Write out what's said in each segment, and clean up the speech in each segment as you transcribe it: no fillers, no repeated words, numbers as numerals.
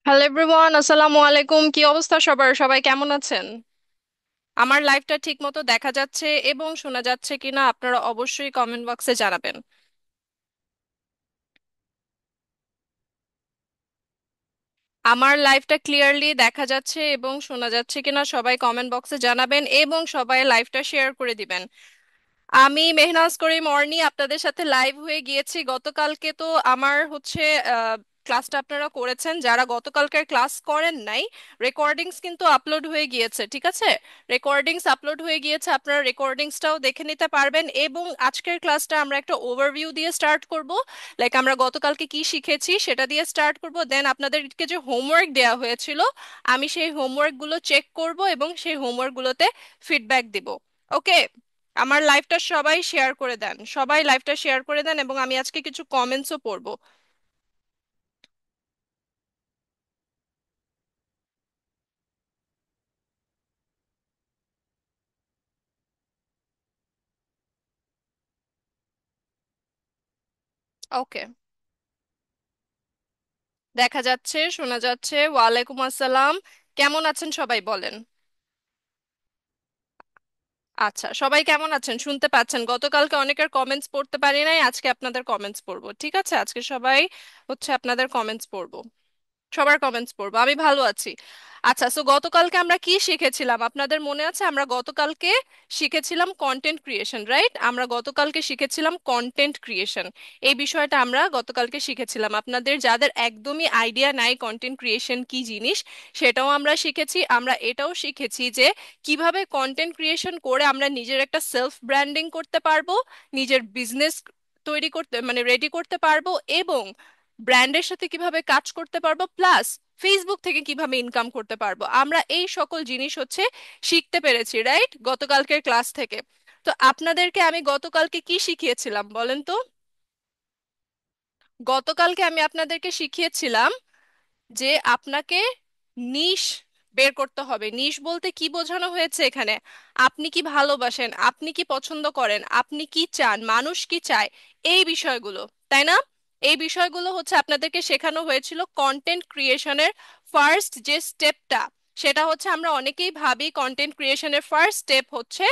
Hello everyone, আসসালামু আলাইকুম। কি অবস্থা সবার? সবাই কেমন আছেন? আমার লাইভটা ঠিক মতো দেখা যাচ্ছে এবং শোনা যাচ্ছে কিনা আপনারা অবশ্যই কমেন্ট বক্সে জানাবেন। আমার লাইভটা ক্লিয়ারলি দেখা যাচ্ছে এবং শোনা যাচ্ছে কিনা সবাই কমেন্ট বক্সে জানাবেন এবং সবাই লাইভটা শেয়ার করে দিবেন। আমি মেহনাজ করিম অর্নি আপনাদের সাথে লাইভ হয়ে গিয়েছি গতকালকে। তো আমার হচ্ছে ক্লাসটা আপনারা করেছেন, যারা গতকালকের ক্লাস করেন নাই রেকর্ডিংস কিন্তু আপলোড হয়ে গিয়েছে, ঠিক আছে? রেকর্ডিংস আপলোড হয়ে গিয়েছে, আপনারা রেকর্ডিংসটাও দেখে নিতে পারবেন। এবং আজকের ক্লাসটা আমরা একটা ওভারভিউ দিয়ে স্টার্ট করব, লাইক আমরা গতকালকে কি শিখেছি সেটা দিয়ে স্টার্ট করব। দেন আপনাদেরকে যে হোমওয়ার্ক দেওয়া হয়েছিল আমি সেই হোমওয়ার্কগুলো চেক করব এবং সেই হোমওয়ার্কগুলোতে ফিডব্যাক দিব। ওকে, আমার লাইভটা সবাই শেয়ার করে দেন, সবাই লাইভটা শেয়ার করে দেন এবং আমি আজকে কিছু কমেন্টসও পড়বো। ওকে, দেখা যাচ্ছে, শোনা যাচ্ছে। ওয়ালাইকুম আসসালাম। কেমন আছেন সবাই বলেন? আচ্ছা, সবাই কেমন আছেন শুনতে পাচ্ছেন? গতকালকে অনেকের কমেন্টস পড়তে পারি নাই, আজকে আপনাদের কমেন্টস পড়বো, ঠিক আছে? আজকে সবাই হচ্ছে আপনাদের কমেন্টস পড়বো, সবার কমেন্টস পড়বো। আমি ভালো আছি। আচ্ছা, সো গতকালকে আমরা কি শিখেছিলাম আপনাদের মনে আছে? আমরা গতকালকে শিখেছিলাম কন্টেন্ট ক্রিয়েশন, রাইট? আমরা গতকালকে শিখেছিলাম কন্টেন্ট ক্রিয়েশন। এই বিষয়টা আমরা গতকালকে শিখেছিলাম। আপনাদের যাদের একদমই আইডিয়া নাই কন্টেন্ট ক্রিয়েশন কি জিনিস, সেটাও আমরা শিখেছি। আমরা এটাও শিখেছি যে কিভাবে কন্টেন্ট ক্রিয়েশন করে আমরা নিজের একটা সেলফ ব্র্যান্ডিং করতে পারবো, নিজের বিজনেস তৈরি করতে মানে রেডি করতে পারবো, এবং ব্র্যান্ডের সাথে কিভাবে কাজ করতে পারবো, প্লাস ফেসবুক থেকে কিভাবে ইনকাম করতে পারবো। আমরা এই সকল জিনিস হচ্ছে শিখতে পেরেছি, রাইট, গতকালকের ক্লাস থেকে। তো আপনাদেরকে আমি গতকালকে কি শিখিয়েছিলাম বলেন তো? গতকালকে আমি আপনাদেরকে শিখিয়েছিলাম যে আপনাকে নিশ বের করতে হবে। নিশ বলতে কি বোঝানো হয়েছে এখানে? আপনি কি ভালোবাসেন, আপনি কি পছন্দ করেন, আপনি কি চান, মানুষ কি চায়, এই বিষয়গুলো, তাই না? এই বিষয়গুলো হচ্ছে আপনাদেরকে শেখানো হয়েছিল কন্টেন্ট ক্রিয়েশনের ফার্স্ট যে স্টেপটা। সেটা হচ্ছে আমরা অনেকেই ভাবি কন্টেন্ট ক্রিয়েশনের ফার্স্ট স্টেপ হচ্ছে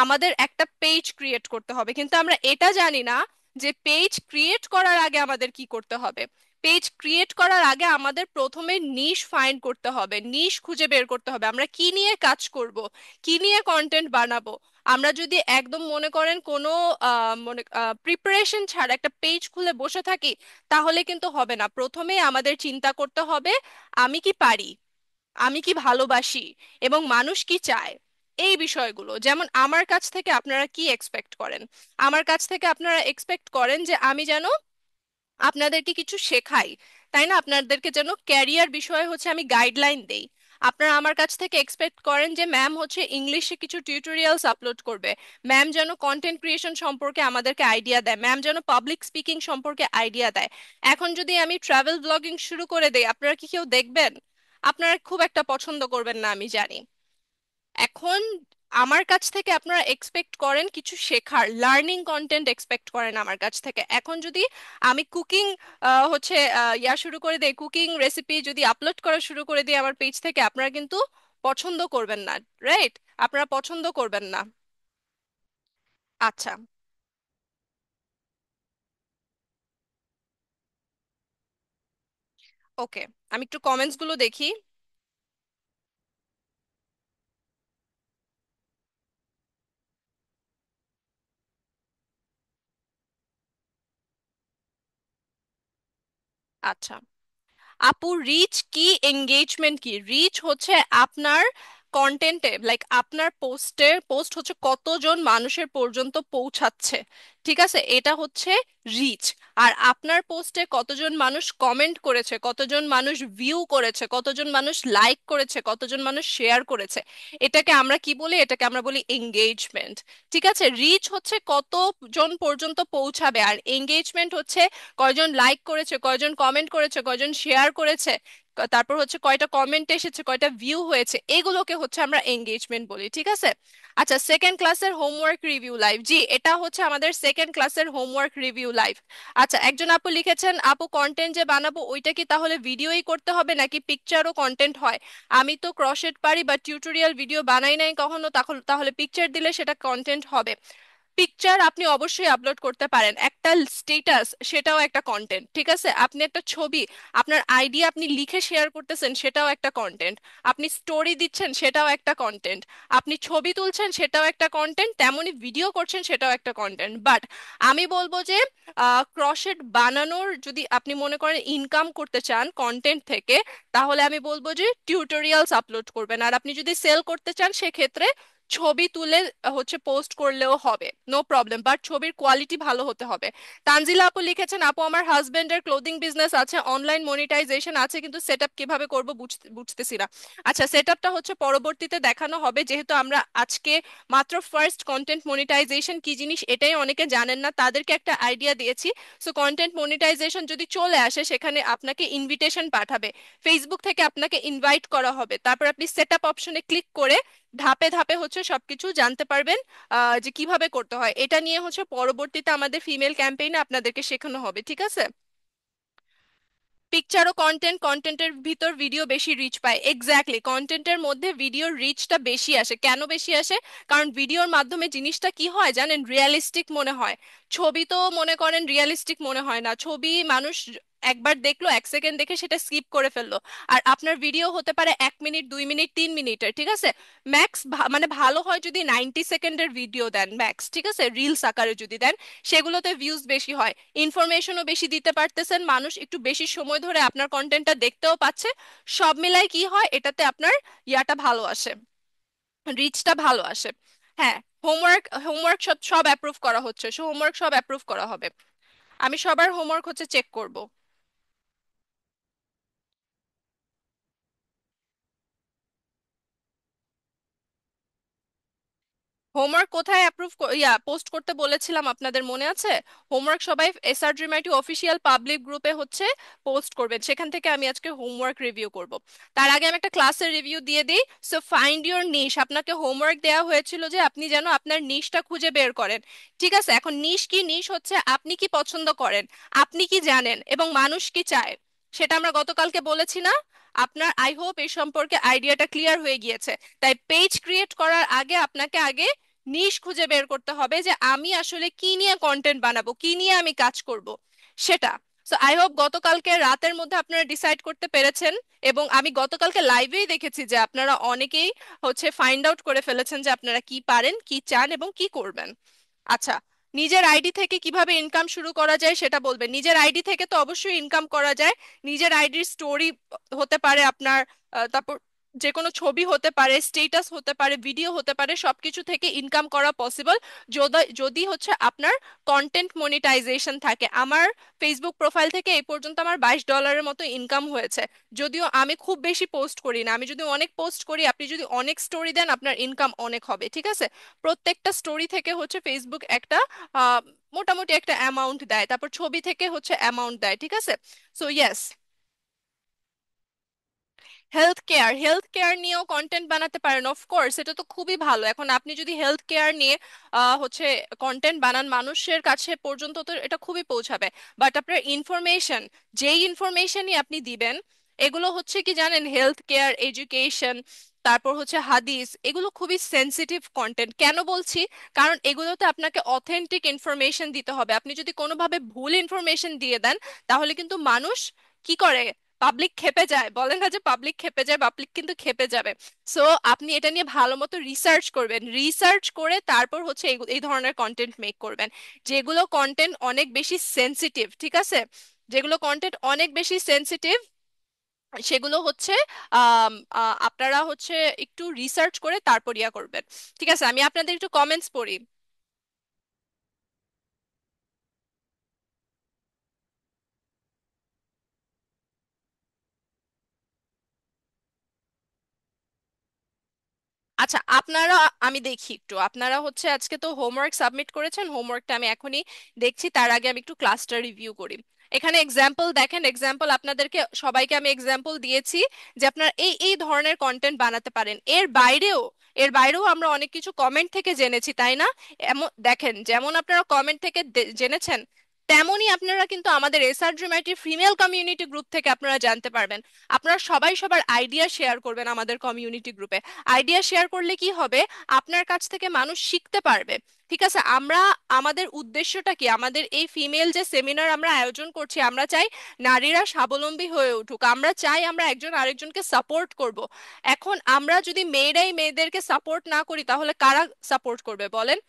আমাদের একটা পেজ ক্রিয়েট করতে হবে, কিন্তু আমরা এটা জানি না যে পেজ ক্রিয়েট করার আগে আমাদের কি করতে হবে। পেজ ক্রিয়েট করার আগে আমাদের প্রথমে নিশ ফাইন্ড করতে হবে, নিশ খুঁজে বের করতে হবে আমরা কি নিয়ে কাজ করব, কি নিয়ে কন্টেন্ট বানাবো। আমরা যদি একদম মনে করেন কোনো মনে প্রিপারেশন ছাড়া একটা পেজ খুলে বসে থাকি, তাহলে কিন্তু হবে না। প্রথমেই আমাদের চিন্তা করতে হবে আমি কি পারি, আমি কি ভালোবাসি, এবং মানুষ কি চায়। এই বিষয়গুলো, যেমন আমার কাছ থেকে আপনারা কি এক্সপেক্ট করেন? আমার কাছ থেকে আপনারা এক্সপেক্ট করেন যে আমি যেন আপনাদেরকে কিছু শেখাই, তাই না? আপনাদেরকে যেন ক্যারিয়ার বিষয়ে হচ্ছে আমি গাইডলাইন দেই। আপনারা আমার কাছ থেকে এক্সপেক্ট করেন যে ম্যাম হচ্ছে ইংলিশে কিছু টিউটোরিয়ালস আপলোড করবে, ম্যাম যেন কন্টেন্ট ক্রিয়েশন সম্পর্কে আমাদেরকে আইডিয়া দেয়, ম্যাম যেন পাবলিক স্পিকিং সম্পর্কে আইডিয়া দেয়। এখন যদি আমি ট্রাভেল ব্লগিং শুরু করে দেই, আপনারা কি কেউ দেখবেন? আপনারা খুব একটা পছন্দ করবেন না, আমি জানি। এখন আমার কাছ থেকে আপনারা এক্সপেক্ট করেন কিছু শেখার, লার্নিং কন্টেন্ট এক্সপেক্ট করেন আমার কাছ থেকে। এখন যদি আমি কুকিং হচ্ছে ইয়া শুরু করে দেই, কুকিং রেসিপি যদি আপলোড করা শুরু করে দিই আমার পেজ থেকে, আপনারা কিন্তু পছন্দ করবেন না, রাইট? আপনারা পছন্দ করবেন না। আচ্ছা, ওকে, আমি একটু কমেন্টস গুলো দেখি। আচ্ছা আপু, রিচ কি এঙ্গেজমেন্ট কি? রিচ হচ্ছে আপনার কন্টেন্টে, লাইক আপনার পোস্ট হচ্ছে কতজন মানুষের পর্যন্ত পৌঁছাচ্ছে, ঠিক আছে? এটা হচ্ছে রিচ। আর আপনার পোস্টে কতজন মানুষ কমেন্ট করেছে, কতজন মানুষ ভিউ করেছে, কতজন মানুষ লাইক করেছে, কতজন মানুষ শেয়ার করেছে, এটাকে আমরা কি বলি? এটাকে আমরা বলি এঙ্গেজমেন্ট, ঠিক আছে? রিচ হচ্ছে কতজন পর্যন্ত পৌঁছাবে, আর এঙ্গেজমেন্ট হচ্ছে কয়জন লাইক করেছে, কয়জন কমেন্ট করেছে, কয়জন শেয়ার করেছে। তারপর হচ্ছে কয়টা কমেন্ট এসেছে, কয়টা ভিউ হয়েছে, এগুলোকে হচ্ছে আমরা এঙ্গেজমেন্ট বলি, ঠিক আছে? আচ্ছা, সেকেন্ড ক্লাসের হোমওয়ার্ক রিভিউ লাইভ, জি এটা হচ্ছে আমাদের সেকেন্ড ক্লাসের হোমওয়ার্ক রিভিউ লাইভ। আচ্ছা, একজন আপু লিখেছেন, আপু কন্টেন্ট যে বানাবো ওইটা কি তাহলে ভিডিওই করতে হবে নাকি পিকচারও কন্টেন্ট হয়? আমি তো ক্রশেট পারি বা টিউটোরিয়াল ভিডিও বানাই নাই কখনো, তাহলে তাহলে পিকচার দিলে সেটা কন্টেন্ট হবে? পিকচার আপনি অবশ্যই আপলোড করতে পারেন, একটা স্টেটাস সেটাও একটা কন্টেন্ট, ঠিক আছে? আপনি একটা ছবি, আপনার আইডিয়া আপনি লিখে শেয়ার করতেছেন সেটাও একটা কন্টেন্ট, আপনি স্টোরি দিচ্ছেন সেটাও একটা কন্টেন্ট, আপনি ছবি তুলছেন সেটাও একটা কন্টেন্ট, তেমনি ভিডিও করছেন সেটাও একটা কন্টেন্ট। বাট আমি বলবো যে ক্রশেট বানানোর যদি আপনি মনে করেন ইনকাম করতে চান কন্টেন্ট থেকে, তাহলে আমি বলবো যে টিউটোরিয়ালস আপলোড করবেন। আর আপনি যদি সেল করতে চান সেক্ষেত্রে ছবি তুলে হচ্ছে পোস্ট করলেও হবে, নো প্রবলেম, বাট ছবির কোয়ালিটি ভালো হতে হবে। তানজিলা আপু লিখেছেন, আপু আমার হাজবেন্ডের ক্লোদিং বিজনেস আছে, অনলাইন মনিটাইজেশন আছে, কিন্তু সেটআপ কিভাবে করব বুঝতেছি না। আচ্ছা, সেটআপটা হচ্ছে পরবর্তীতে দেখানো হবে, যেহেতু আমরা আজকে মাত্র ফার্স্ট কন্টেন্ট মনিটাইজেশন কি জিনিস এটাই অনেকে জানেন না, তাদেরকে একটা আইডিয়া দিয়েছি। সো কন্টেন্ট মনিটাইজেশন যদি চলে আসে সেখানে আপনাকে ইনভিটেশন পাঠাবে, ফেসবুক থেকে আপনাকে ইনভাইট করা হবে, তারপর আপনি সেটআপ অপশনে ক্লিক করে ধাপে ধাপে হচ্ছে সবকিছু জানতে পারবেন যে কিভাবে করতে হয়। এটা নিয়ে হচ্ছে পরবর্তীতে আমাদের ফিমেল ক্যাম্পেইনে আপনাদেরকে শেখানো হবে, ঠিক আছে? পিকচার ও কন্টেন্ট, কন্টেন্টের ভিতর ভিডিও বেশি রিচ পায়, এক্স্যাক্টলি কন্টেন্টের মধ্যে ভিডিওর রিচটা বেশি আসে। কেন বেশি আসে? কারণ ভিডিওর মাধ্যমে জিনিসটা কি হয় জানেন, রিয়েলিস্টিক মনে হয়। ছবি তো মনে করেন রিয়েলিস্টিক মনে হয় না, ছবি মানুষ একবার দেখলো, 1 সেকেন্ড দেখে সেটা স্কিপ করে ফেললো। আর আপনার ভিডিও হতে পারে 1 মিনিট, 2 মিনিট, 3 মিনিটের, ঠিক আছে? ম্যাক্স মানে ভালো হয় যদি 90 সেকেন্ডের ভিডিও দেন ম্যাক্স, ঠিক আছে, রিলস আকারে যদি দেন সেগুলোতে ভিউজ বেশি হয়, ইনফরমেশনও বেশি দিতে পারতেছেন, মানুষ একটু বেশি সময় ধরে আপনার কন্টেন্টটা দেখতেও পাচ্ছে। সব মিলাই কি হয়, এটাতে আপনার ইয়াটা ভালো আসে, রিচটা ভালো আসে। হ্যাঁ, হোমওয়ার্ক হোমওয়ার্ক সব সব অ্যাপ্রুভ করা হচ্ছে, হোমওয়ার্ক সব অ্যাপ্রুভ করা হবে। আমি সবার হোমওয়ার্ক হচ্ছে চেক করব। হোমওয়ার্ক কোথায় অ্যাপ্রুভ পোস্ট করতে বলেছিলাম আপনাদের মনে আছে? হোমওয়ার্ক সবাই এসআরজিমাইটি অফিসিয়াল পাবলিক গ্রুপে হচ্ছে পোস্ট করবেন, সেখান থেকে আমি আজকে হোমওয়ার্ক রিভিউ করব। তার আগে আমি একটা ক্লাসের রিভিউ দিয়ে দিই। সো ফাইন্ড ইওর নিশ, আপনাকে হোমওয়ার্ক দেওয়া হয়েছিল যে আপনি যেন আপনার নিশটা খুঁজে বের করেন, ঠিক আছে? এখন নিশ কি? নিশ হচ্ছে আপনি কি পছন্দ করেন, আপনি কি জানেন, এবং মানুষ কি চায়, সেটা আমরা গতকালকে বলেছি না? আপনার আই হোপ এই সম্পর্কে আইডিয়াটা ক্লিয়ার হয়ে গিয়েছে। তাই পেজ ক্রিয়েট করার আগে আপনাকে আগে নিশ খুঁজে বের করতে হবে যে আমি আসলে কি নিয়ে কন্টেন্ট বানাবো, কি নিয়ে আমি কাজ করব, সেটা। সো আই হোপ গতকালকে রাতের মধ্যে আপনারা ডিসাইড করতে পেরেছেন, এবং আমি গতকালকে লাইভেই দেখেছি যে আপনারা অনেকেই হচ্ছে ফাইন্ড আউট করে ফেলেছেন যে আপনারা কি পারেন, কি চান এবং কি করবেন। আচ্ছা, নিজের আইডি থেকে কিভাবে ইনকাম শুরু করা যায় সেটা বলবেন। নিজের আইডি থেকে তো অবশ্যই ইনকাম করা যায়, নিজের আইডির স্টোরি হতে পারে আপনার, তারপর যে কোনো ছবি হতে পারে, স্টেটাস হতে পারে, ভিডিও হতে পারে, সবকিছু থেকে ইনকাম করা পসিবল, যদি যদি হচ্ছে আপনার কন্টেন্ট মনিটাইজেশন থাকে। আমার ফেসবুক প্রোফাইল থেকে এই পর্যন্ত আমার $22 মতো ইনকাম হয়েছে, যদিও আমি খুব বেশি পোস্ট করি না। আমি যদি অনেক পোস্ট করি, আপনি যদি অনেক স্টোরি দেন, আপনার ইনকাম অনেক হবে, ঠিক আছে? প্রত্যেকটা স্টোরি থেকে হচ্ছে ফেসবুক একটা আহ, মোটামুটি একটা অ্যামাউন্ট দেয়, তারপর ছবি থেকে হচ্ছে অ্যামাউন্ট দেয়, ঠিক আছে? So yes. হেলথ কেয়ার নিয়েও কন্টেন্ট বানাতে পারেন, অফ কোর্স, এটা তো খুবই ভালো। এখন আপনি যদি হেলথ কেয়ার নিয়ে হচ্ছে কন্টেন্ট বানান, মানুষের কাছে পর্যন্ত তো এটা খুবই পৌঁছাবে। বাট আপনার ইনফরমেশন, যেই ইনফরমেশনই আপনি দিবেন, এগুলো হচ্ছে কি জানেন, হেলথ কেয়ার, এডুকেশন, তারপর হচ্ছে হাদিস, এগুলো খুবই সেনসিটিভ কন্টেন্ট। কেন বলছি? কারণ এগুলোতে আপনাকে অথেন্টিক ইনফরমেশন দিতে হবে। আপনি যদি কোনোভাবে ভুল ইনফরমেশন দিয়ে দেন, তাহলে কিন্তু মানুষ কি করে, পাবলিক খেপে যায়, বলে না যে পাবলিক খেপে যায়, পাবলিক কিন্তু খেপে যাবে। সো আপনি এটা নিয়ে ভালো মতো রিসার্চ করবেন, রিসার্চ করে তারপর হচ্ছে এই ধরনের কন্টেন্ট মেক করবেন, যেগুলো কন্টেন্ট অনেক বেশি সেনসিটিভ, ঠিক আছে? যেগুলো কন্টেন্ট অনেক বেশি সেনসিটিভ সেগুলো হচ্ছে আপনারা হচ্ছে একটু রিসার্চ করে তারপর ইয়া করবেন, ঠিক আছে? আমি আপনাদের একটু কমেন্টস পড়ি। আচ্ছা, আপনারা, আমি দেখি একটু, আপনারা হচ্ছে আজকে তো হোমওয়ার্ক সাবমিট করেছেন, হোমওয়ার্কটা আমি এখনই দেখছি, তার আগে আমি একটু ক্লাসটা রিভিউ করি। এখানে এক্সাম্পল দেখেন, এক্সাম্পল আপনাদেরকে সবাইকে আমি এক্সাম্পল দিয়েছি যে আপনারা এই এই ধরনের কন্টেন্ট বানাতে পারেন। এর বাইরেও আমরা অনেক কিছু কমেন্ট থেকে জেনেছি, তাই না? এমন দেখেন, যেমন আপনারা কমেন্ট থেকে জেনেছেন, তেমনই আপনারা কিন্তু আমাদের এসআর ড্রিমাইটির ফিমেল কমিউনিটি গ্রুপ থেকে আপনারা জানতে পারবেন। আপনারা সবাই সবার আইডিয়া শেয়ার করবেন আমাদের কমিউনিটি গ্রুপে। আইডিয়া শেয়ার করলে কি হবে, আপনার কাছ থেকে মানুষ শিখতে পারবে। ঠিক আছে, আমরা আমাদের উদ্দেশ্যটা কি, আমাদের এই ফিমেল যে সেমিনার আমরা আয়োজন করছি, আমরা চাই নারীরা স্বাবলম্বী হয়ে উঠুক, আমরা চাই আমরা একজন আরেকজনকে সাপোর্ট করব। এখন আমরা যদি মেয়েরাই মেয়েদেরকে সাপোর্ট না করি, তাহলে কারা সাপোর্ট করবে বলেন?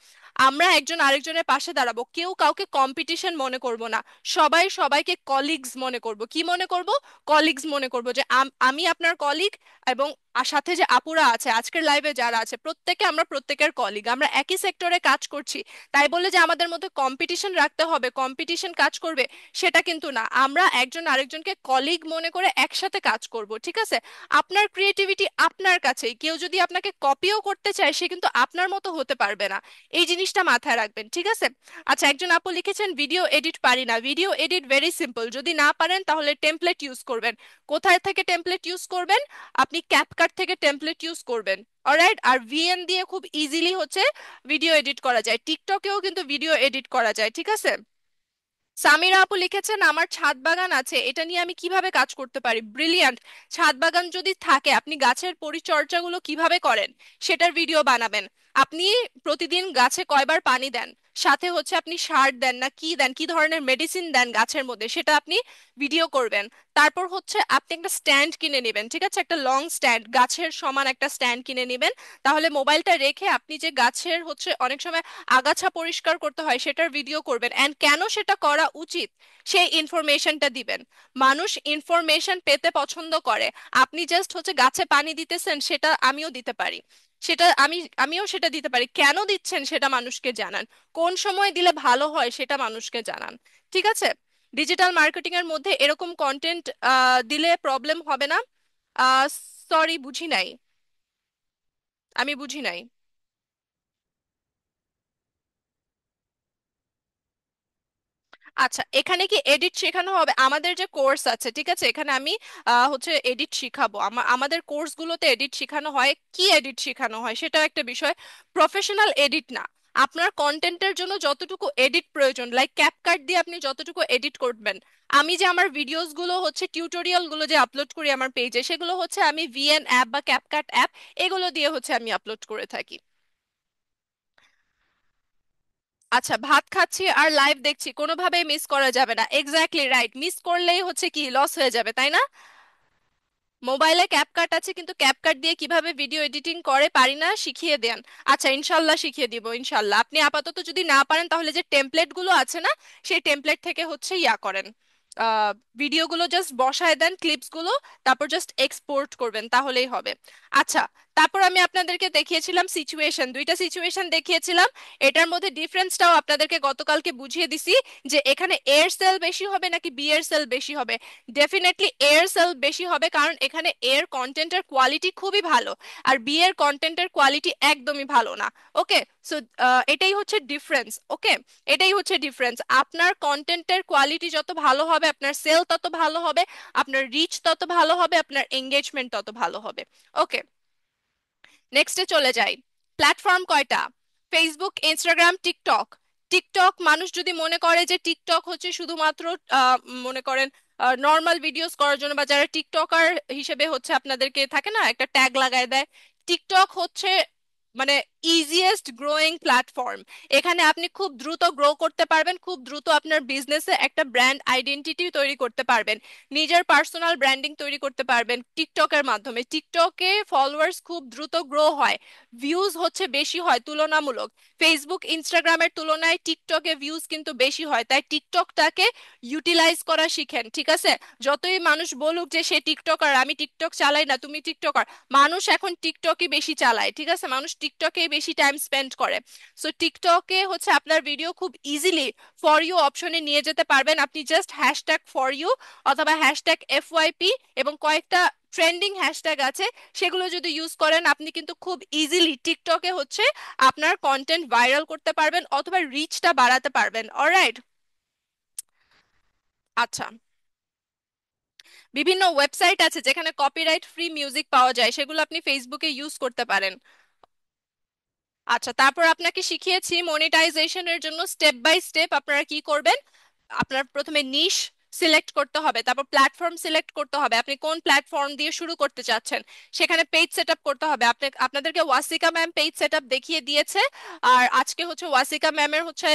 আমরা একজন আরেকজনের পাশে দাঁড়াবো, কেউ কাউকে কম্পিটিশন মনে করব না, সবাই সবাইকে কলিগস মনে করব। কি মনে করব? কলিগস মনে করব, যে আমি আপনার কলিগ, এবং সাথে যে আপুরা আছে আজকের লাইভে যারা আছে, প্রত্যেকে আমরা প্রত্যেকের কলিগ, আমরা একই সেক্টরে কাজ করছি। তাই বলে যে আমাদের মধ্যে কম্পিটিশন রাখতে হবে, কম্পিটিশন কাজ করবে, সেটা কিন্তু না। আমরা একজন আরেকজনকে কলিগ মনে করে একসাথে কাজ করব, ঠিক আছে? আপনার ক্রিয়েটিভিটি আপনার কাছেই, কেউ যদি আপনাকে কপিও করতে চায়, সে কিন্তু আপনার মতো হতে পারবে না। এই জিনিসটা মাথায় রাখবেন, ঠিক আছে? আচ্ছা, একজন আপু লিখেছেন ভিডিও এডিট পারি না। ভিডিও এডিট ভেরি সিম্পল, যদি না পারেন তাহলে টেমপ্লেট ইউজ করবেন। কোথায় থেকে টেমপ্লেট ইউজ করবেন? আপনি ক্যাপকাট থেকে টেমপ্লেট ইউজ করবেন। অলরাইট, আর ভিএন দিয়ে খুব ইজিলি হচ্ছে ভিডিও এডিট করা যায়, টিকটকেও কিন্তু ভিডিও এডিট করা যায়, ঠিক আছে? সামিরা আপু লিখেছেন আমার ছাদ বাগান আছে, এটা নিয়ে আমি কিভাবে কাজ করতে পারি। ব্রিলিয়ান্ট। ছাদ বাগান যদি থাকে, আপনি গাছের পরিচর্যাগুলো কিভাবে করেন সেটার ভিডিও বানাবেন। আপনি প্রতিদিন গাছে কয়বার পানি দেন, সাথে হচ্ছে আপনি সার দেন না কি দেন, কি ধরনের মেডিসিন দেন গাছের মধ্যে, সেটা আপনি ভিডিও করবেন। তারপর হচ্ছে আপনি একটা স্ট্যান্ড কিনে নেবেন, ঠিক আছে? একটা লং স্ট্যান্ড, গাছের সমান একটা স্ট্যান্ড কিনে নেবেন। তাহলে মোবাইলটা রেখে আপনি যে গাছের হচ্ছে অনেক সময় আগাছা পরিষ্কার করতে হয়, সেটার ভিডিও করবেন, এন্ড কেন সেটা করা উচিত সেই ইনফরমেশনটা দিবেন। মানুষ ইনফরমেশন পেতে পছন্দ করে। আপনি জাস্ট হচ্ছে গাছে পানি দিতেছেন, সেটা আমিও দিতে পারি, আমিও সেটা দিতে পারি, কেন দিচ্ছেন সেটা মানুষকে জানান, কোন সময় দিলে ভালো হয় সেটা মানুষকে জানান, ঠিক আছে? ডিজিটাল মার্কেটিং এর মধ্যে এরকম কন্টেন্ট দিলে প্রবলেম হবে না? সরি, বুঝি নাই, আমি বুঝি নাই। আচ্ছা, এখানে কি এডিট শেখানো হবে? আমাদের যে কোর্স আছে, ঠিক আছে, এখানে আমি হচ্ছে এডিট শিখাবো। আমাদের কোর্সগুলোতে এডিট শেখানো হয়। কি এডিট শেখানো হয় সেটা একটা বিষয়, প্রফেশনাল এডিট না। আপনার কন্টেন্টের জন্য যতটুকু এডিট প্রয়োজন, লাইক ক্যাপকাট দিয়ে আপনি যতটুকু এডিট করবেন। আমি যে আমার ভিডিওস গুলো হচ্ছে টিউটোরিয়াল গুলো যে আপলোড করি আমার পেজে, সেগুলো হচ্ছে আমি ভিএন অ্যাপ বা ক্যাপকাট অ্যাপ, এগুলো দিয়ে হচ্ছে আমি আপলোড করে থাকি। আচ্ছা, ভাত খাচ্ছি আর লাইভ দেখছি, কোনোভাবেই মিস করা যাবে না। এক্স্যাক্টলি রাইট, মিস করলেই হচ্ছে কি লস হয়ে যাবে, তাই না? মোবাইলে ক্যাপকাট আছে, কিন্তু ক্যাপকাট দিয়ে কিভাবে ভিডিও এডিটিং করে পারি না, শিখিয়ে দেন। আচ্ছা, ইনশাল্লাহ শিখিয়ে দিব, ইনশাল্লাহ। আপনি আপাতত যদি না পারেন, তাহলে যে টেমপ্লেট গুলো আছে না, সেই টেমপ্লেট থেকে হচ্ছে ইয়া করেন, ভিডিওগুলো জাস্ট বসায় দেন, ক্লিপস গুলো, তারপর জাস্ট এক্সপোর্ট করবেন, তাহলেই হবে। আচ্ছা, তারপর আমি আপনাদেরকে দেখিয়েছিলাম সিচুয়েশন, দুইটা সিচুয়েশন দেখিয়েছিলাম। এটার মধ্যে ডিফারেন্সটাও আপনাদেরকে গতকালকে বুঝিয়ে দিছি, যে এখানে এর সেল বেশি হবে নাকি বি এর সেল বেশি হবে। ডেফিনেটলি এর সেল বেশি হবে, কারণ এখানে এর কন্টেন্টের কোয়ালিটি খুবই ভালো, আর বি এর কন্টেন্টের কোয়ালিটি একদমই ভালো না। ওকে, সো এটাই হচ্ছে ডিফারেন্স। ওকে, এটাই হচ্ছে ডিফারেন্স। আপনার কন্টেন্টের কোয়ালিটি যত ভালো হবে, আপনার সেল তত ভালো হবে, আপনার রিচ তত ভালো হবে, আপনার এঙ্গেজমেন্ট তত ভালো হবে। ওকে, নেক্সটে চলে যাই। প্ল্যাটফর্ম কয়টা? Facebook, Instagram, TikTok. টিকটক, মানুষ যদি মনে করে যে টিকটক হচ্ছে শুধুমাত্র মনে করেন নর্মাল ভিডিওস করার জন্য, বা যারা টিকটকার হিসেবে হচ্ছে আপনাদেরকে থাকে না একটা ট্যাগ লাগায় দেয়, টিকটক হচ্ছে মানে ইজিয়েস্ট গ্রোয়িং প্ল্যাটফর্ম। এখানে আপনি খুব দ্রুত গ্রো করতে পারবেন, খুব দ্রুত আপনার বিজনেসে একটা ব্র্যান্ড আইডেন্টিটি তৈরি করতে পারবেন, নিজের পার্সোনাল ব্র্যান্ডিং তৈরি করতে পারবেন টিকটকের মাধ্যমে। টিকটকে ফলোয়ার্স খুব দ্রুত গ্রো হয়, ভিউজ হচ্ছে বেশি হয় তুলনামূলক। ফেসবুক ইনস্টাগ্রামের তুলনায় টিকটকে ভিউজ কিন্তু বেশি হয়, তাই টিকটকটাকে ইউটিলাইজ করা শিখেন, ঠিক আছে? যতই মানুষ বলুক যে সে টিকটকার, আমি টিকটক চালাই না, তুমি টিকটকার, মানুষ এখন টিকটকই বেশি চালায়, ঠিক আছে? মানুষ টিকটকেই বেশি টাইম স্পেন্ড করে। সো টিকটকে হচ্ছে আপনার ভিডিও খুব ইজিলি ফর ইউ অপশনে নিয়ে যেতে পারবেন। আপনি জাস্ট হ্যাশট্যাগ ফর ইউ অথবা হ্যাশট্যাগ এফওয়াইপি এবং কয়েকটা ট্রেন্ডিং হ্যাশট্যাগ আছে, সেগুলো যদি ইউজ করেন, আপনি কিন্তু খুব ইজিলি টিকটকে হচ্ছে আপনার কন্টেন্ট ভাইরাল করতে পারবেন, অথবা রিচটা বাড়াতে পারবেন। অলরাইট, আচ্ছা, বিভিন্ন ওয়েবসাইট আছে যেখানে কপিরাইট ফ্রি মিউজিক পাওয়া যায়, সেগুলো আপনি ফেসবুকে ইউজ করতে পারেন। আচ্ছা, তারপর আপনাকে শিখিয়েছি মনিটাইজেশনের জন্য স্টেপ বাই স্টেপ আপনারা কি করবেন। আপনার প্রথমে নিশ সিলেক্ট করতে হবে, তারপর প্ল্যাটফর্ম সিলেক্ট করতে হবে, আপনি কোন প্ল্যাটফর্ম দিয়ে শুরু করতে চাচ্ছেন। সেখানে পেজ সেট আপ করতে হবে। আপনাদেরকে ওয়াসিকা ম্যাম পেজ সেট আপ দেখিয়ে দিয়েছে। আর আজকে হচ্ছে ওয়াসিকা ম্যামের হচ্ছে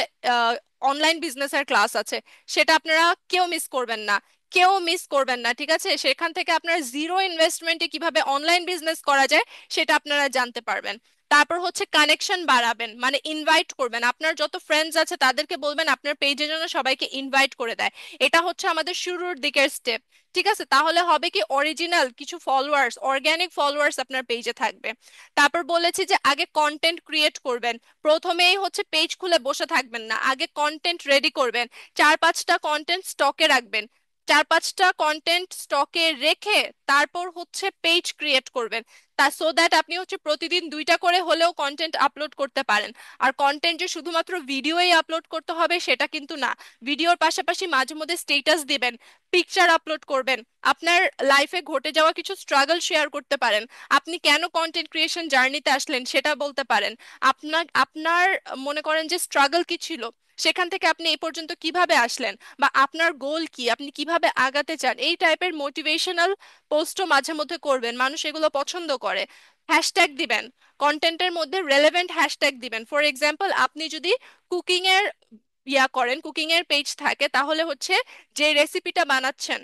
অনলাইন বিজনেসের ক্লাস আছে, সেটা আপনারা কেউ মিস করবেন না। কেউ মিস করবেন না, ঠিক আছে? সেখান থেকে আপনারা জিরো ইনভেস্টমেন্টে কিভাবে অনলাইন বিজনেস করা যায় সেটা আপনারা জানতে পারবেন। তারপর হচ্ছে কানেকশন বাড়াবেন, মানে ইনভাইট করবেন, আপনার যত ফ্রেন্ডস আছে তাদেরকে বলবেন আপনার পেজের জন্য সবাইকে ইনভাইট করে দেয়। এটা হচ্ছে আমাদের শুরুর দিকের স্টেপ। ঠিক আছে, তাহলে হবে কি অরিজিনাল কিছু ফলোয়ার্স, অর্গানিক ফলোয়ার্স আপনার পেজে থাকবে। তারপর বলেছি যে আগে কন্টেন্ট ক্রিয়েট করবেন। প্রথমেই হচ্ছে পেজ খুলে বসে থাকবেন না, আগে কন্টেন্ট রেডি করবেন। 4-5টা কন্টেন্ট স্টকে রাখবেন। 4-5টা কন্টেন্ট স্টকে রেখে তারপর হচ্ছে পেজ ক্রিয়েট করবেন। তা সো দ্যাট আপনি হচ্ছে প্রতিদিন 2টা করে হলেও কন্টেন্ট আপলোড করতে পারেন। আর কন্টেন্ট যে শুধুমাত্র ভিডিওই আপলোড করতে হবে সেটা কিন্তু না। ভিডিওর পাশাপাশি মাঝে মধ্যে স্টেটাস দিবেন, পিকচার আপলোড করবেন, আপনার লাইফে ঘটে যাওয়া কিছু স্ট্রাগল শেয়ার করতে পারেন। আপনি কেন কন্টেন্ট ক্রিয়েশন জার্নিতে আসলেন সেটা বলতে পারেন। আপনার আপনার মনে করেন যে স্ট্রাগল কি ছিল, সেখান থেকে আপনি এই পর্যন্ত কিভাবে আসলেন, বা আপনার গোল কি, আপনি কিভাবে আগাতে চান, এই টাইপের মোটিভেশনাল পোস্টও মাঝে মধ্যে করবেন, মানুষ এগুলো পছন্দ করে। হ্যাশট্যাগ দিবেন, কন্টেন্টের মধ্যে রেলেভেন্ট হ্যাশট্যাগ দিবেন। ফর এক্সাম্পল, আপনি যদি কুকিং এর করেন, কুকিং এর পেজ থাকে, তাহলে হচ্ছে যে রেসিপিটা বানাচ্ছেন,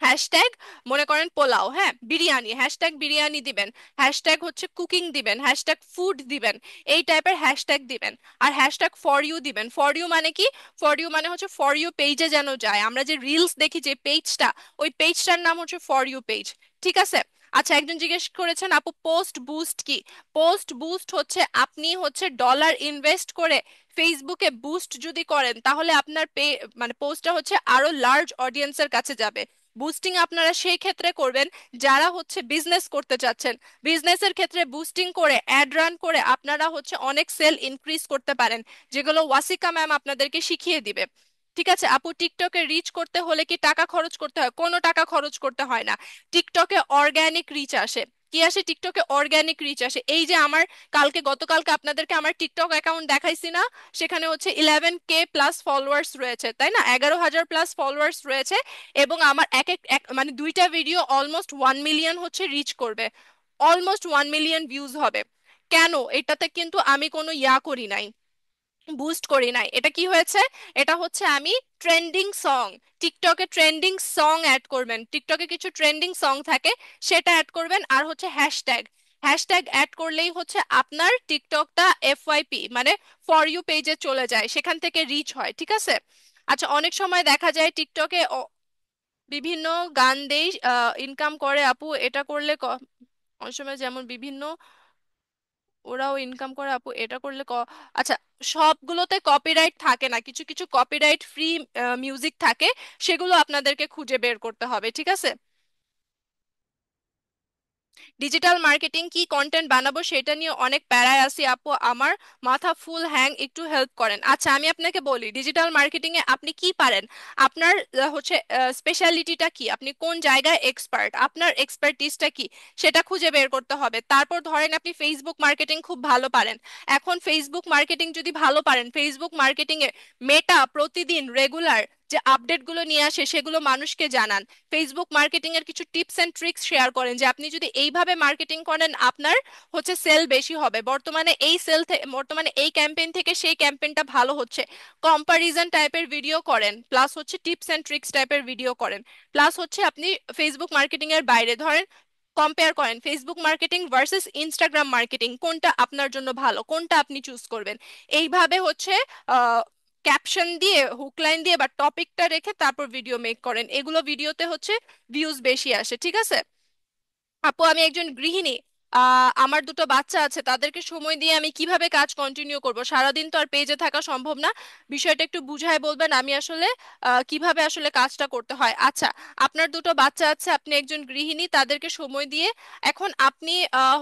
হ্যাশট্যাগ মনে করেন পোলাও, হ্যাঁ বিরিয়ানি, হ্যাশট্যাগ বিরিয়ানি দিবেন। হ্যাশট্যাগ হচ্ছে কুকিং দিবেন, হ্যাশট্যাগ ফুড দিবেন। এই টাইপের হ্যাশট্যাগ দিবেন। আর হ্যাশট্যাগ ফর ইউ দিবেন। ফর ইউ মানে কি? ফর ইউ মানে হচ্ছে ফর ইউ পেজে যেন যায়, আমরা যে রিলস দেখি যে পেজটা, ওই পেজটার নাম হচ্ছে ফর ইউ পেজ। ঠিক আছে। আচ্ছা, একজন জিজ্ঞেস করেছেন আপু পোস্ট বুস্ট কি? পোস্ট বুস্ট হচ্ছে আপনি হচ্ছে ডলার ইনভেস্ট করে ফেসবুকে বুস্ট যদি করেন, তাহলে আপনার মানে পোস্টটা হচ্ছে আরো লার্জ অডিয়েন্সের কাছে যাবে। বুস্টিং আপনারা সেই ক্ষেত্রে করবেন যারা হচ্ছে বিজনেস করতে চাচ্ছেন। বিজনেসের ক্ষেত্রে বুস্টিং করে অ্যাড রান করে আপনারা হচ্ছে অনেক সেল ইনক্রিজ করতে পারেন, যেগুলো ওয়াসিকা ম্যাম আপনাদেরকে শিখিয়ে দিবে। ঠিক আছে আপু, টিকটকে রিচ করতে হলে কি টাকা খরচ করতে হয়? কোনো টাকা খরচ করতে হয় না। টিকটকে অর্গানিক রিচ আসে। কি আসে? টিকটকে অর্গানিক রিচ আসে। এই যে আমার গতকালকে আপনাদেরকে আমার টিকটক অ্যাকাউন্ট দেখাইছি না, সেখানে হচ্ছে 11K প্লাস ফলোয়ার্স রয়েছে, তাই না? 11,000 প্লাস ফলোয়ার্স রয়েছে। এবং আমার মানে 2টা ভিডিও অলমোস্ট 1 মিলিয়ন হচ্ছে রিচ করবে, অলমোস্ট 1 মিলিয়ন ভিউজ হবে। কেন? এটাতে কিন্তু আমি কোনো করি নাই, বুস্ট করি নাই। এটা কি হয়েছে? এটা হচ্ছে আমি ট্রেন্ডিং সং, টিকটকে ট্রেন্ডিং সং অ্যাড করবেন, টিকটকে কিছু ট্রেন্ডিং সং থাকে, সেটা অ্যাড করবেন। আর হচ্ছে হ্যাশট্যাগ, হ্যাশট্যাগ অ্যাড করলেই হচ্ছে আপনার টিকটকটা এফওয়াইপি মানে ফর ইউ পেজে চলে যায়, সেখান থেকে রিচ হয়। ঠিক আছে। আচ্ছা, অনেক সময় দেখা যায় টিকটকে বিভিন্ন গান দেই ইনকাম করে আপু, এটা করলে অনেক সময় যেমন বিভিন্ন ওরাও ইনকাম করে আপু, এটা করলে আচ্ছা, সবগুলোতে কপিরাইট থাকে না, কিছু কিছু কপিরাইট ফ্রি মিউজিক থাকে, সেগুলো আপনাদেরকে খুঁজে বের করতে হবে। ঠিক আছে। ডিজিটাল মার্কেটিং কি কন্টেন্ট বানাবো সেটা নিয়ে অনেক প্যারায় আছি আপু, আমার মাথা ফুল হ্যাং, একটু হেল্প করেন। আচ্ছা, আমি আপনাকে বলি ডিজিটাল মার্কেটিং এ আপনি কি পারেন, আপনার হচ্ছে স্পেশালিটিটা কি, আপনি কোন জায়গায় এক্সপার্ট, আপনার এক্সপার্টিসটা কি, সেটা খুঁজে বের করতে হবে। তারপর ধরেন আপনি ফেসবুক মার্কেটিং খুব ভালো পারেন। এখন ফেসবুক মার্কেটিং যদি ভালো পারেন, ফেসবুক মার্কেটিং এ মেটা প্রতিদিন রেগুলার যে আপডেটগুলো নিয়ে আসে সেগুলো মানুষকে জানান। ফেসবুক মার্কেটিং এর কিছু টিপস এন্ড ট্রিক্স শেয়ার করেন, যে আপনি যদি এইভাবে মার্কেটিং করেন আপনার হচ্ছে সেল বেশি হবে, বর্তমানে এই বর্তমানে এই ক্যাম্পেইন থেকে সেই ক্যাম্পেইনটা ভালো হচ্ছে। কম্পারিজন টাইপের ভিডিও করেন, প্লাস হচ্ছে টিপস এন্ড ট্রিক্স টাইপের ভিডিও করেন। প্লাস হচ্ছে আপনি ফেসবুক মার্কেটিং এর বাইরে ধরেন কম্পেয়ার করেন Facebook marketing versus Instagram marketing, কোনটা আপনার জন্য ভালো, কোনটা আপনি চুজ করবেন। এইভাবে হচ্ছে ক্যাপশন দিয়ে, হুক লাইন দিয়ে বা টপিকটা রেখে তারপর ভিডিও মেক করেন, এগুলো ভিডিওতে হচ্ছে ভিউজ বেশি আসে। ঠিক আছে আপু, আমি একজন গৃহিণী, আমার দুটো বাচ্চা আছে, তাদেরকে সময় দিয়ে আমি কিভাবে কাজ কন্টিনিউ করব? সারাদিন তো আর পেজে থাকা সম্ভব না। বিষয়টা একটু বুঝায় বলবেন আমি আসলে কিভাবে আসলে কাজটা করতে হয়। আচ্ছা, আপনার দুটো বাচ্চা আছে, আপনি একজন গৃহিণী, তাদেরকে সময় দিয়ে এখন আপনি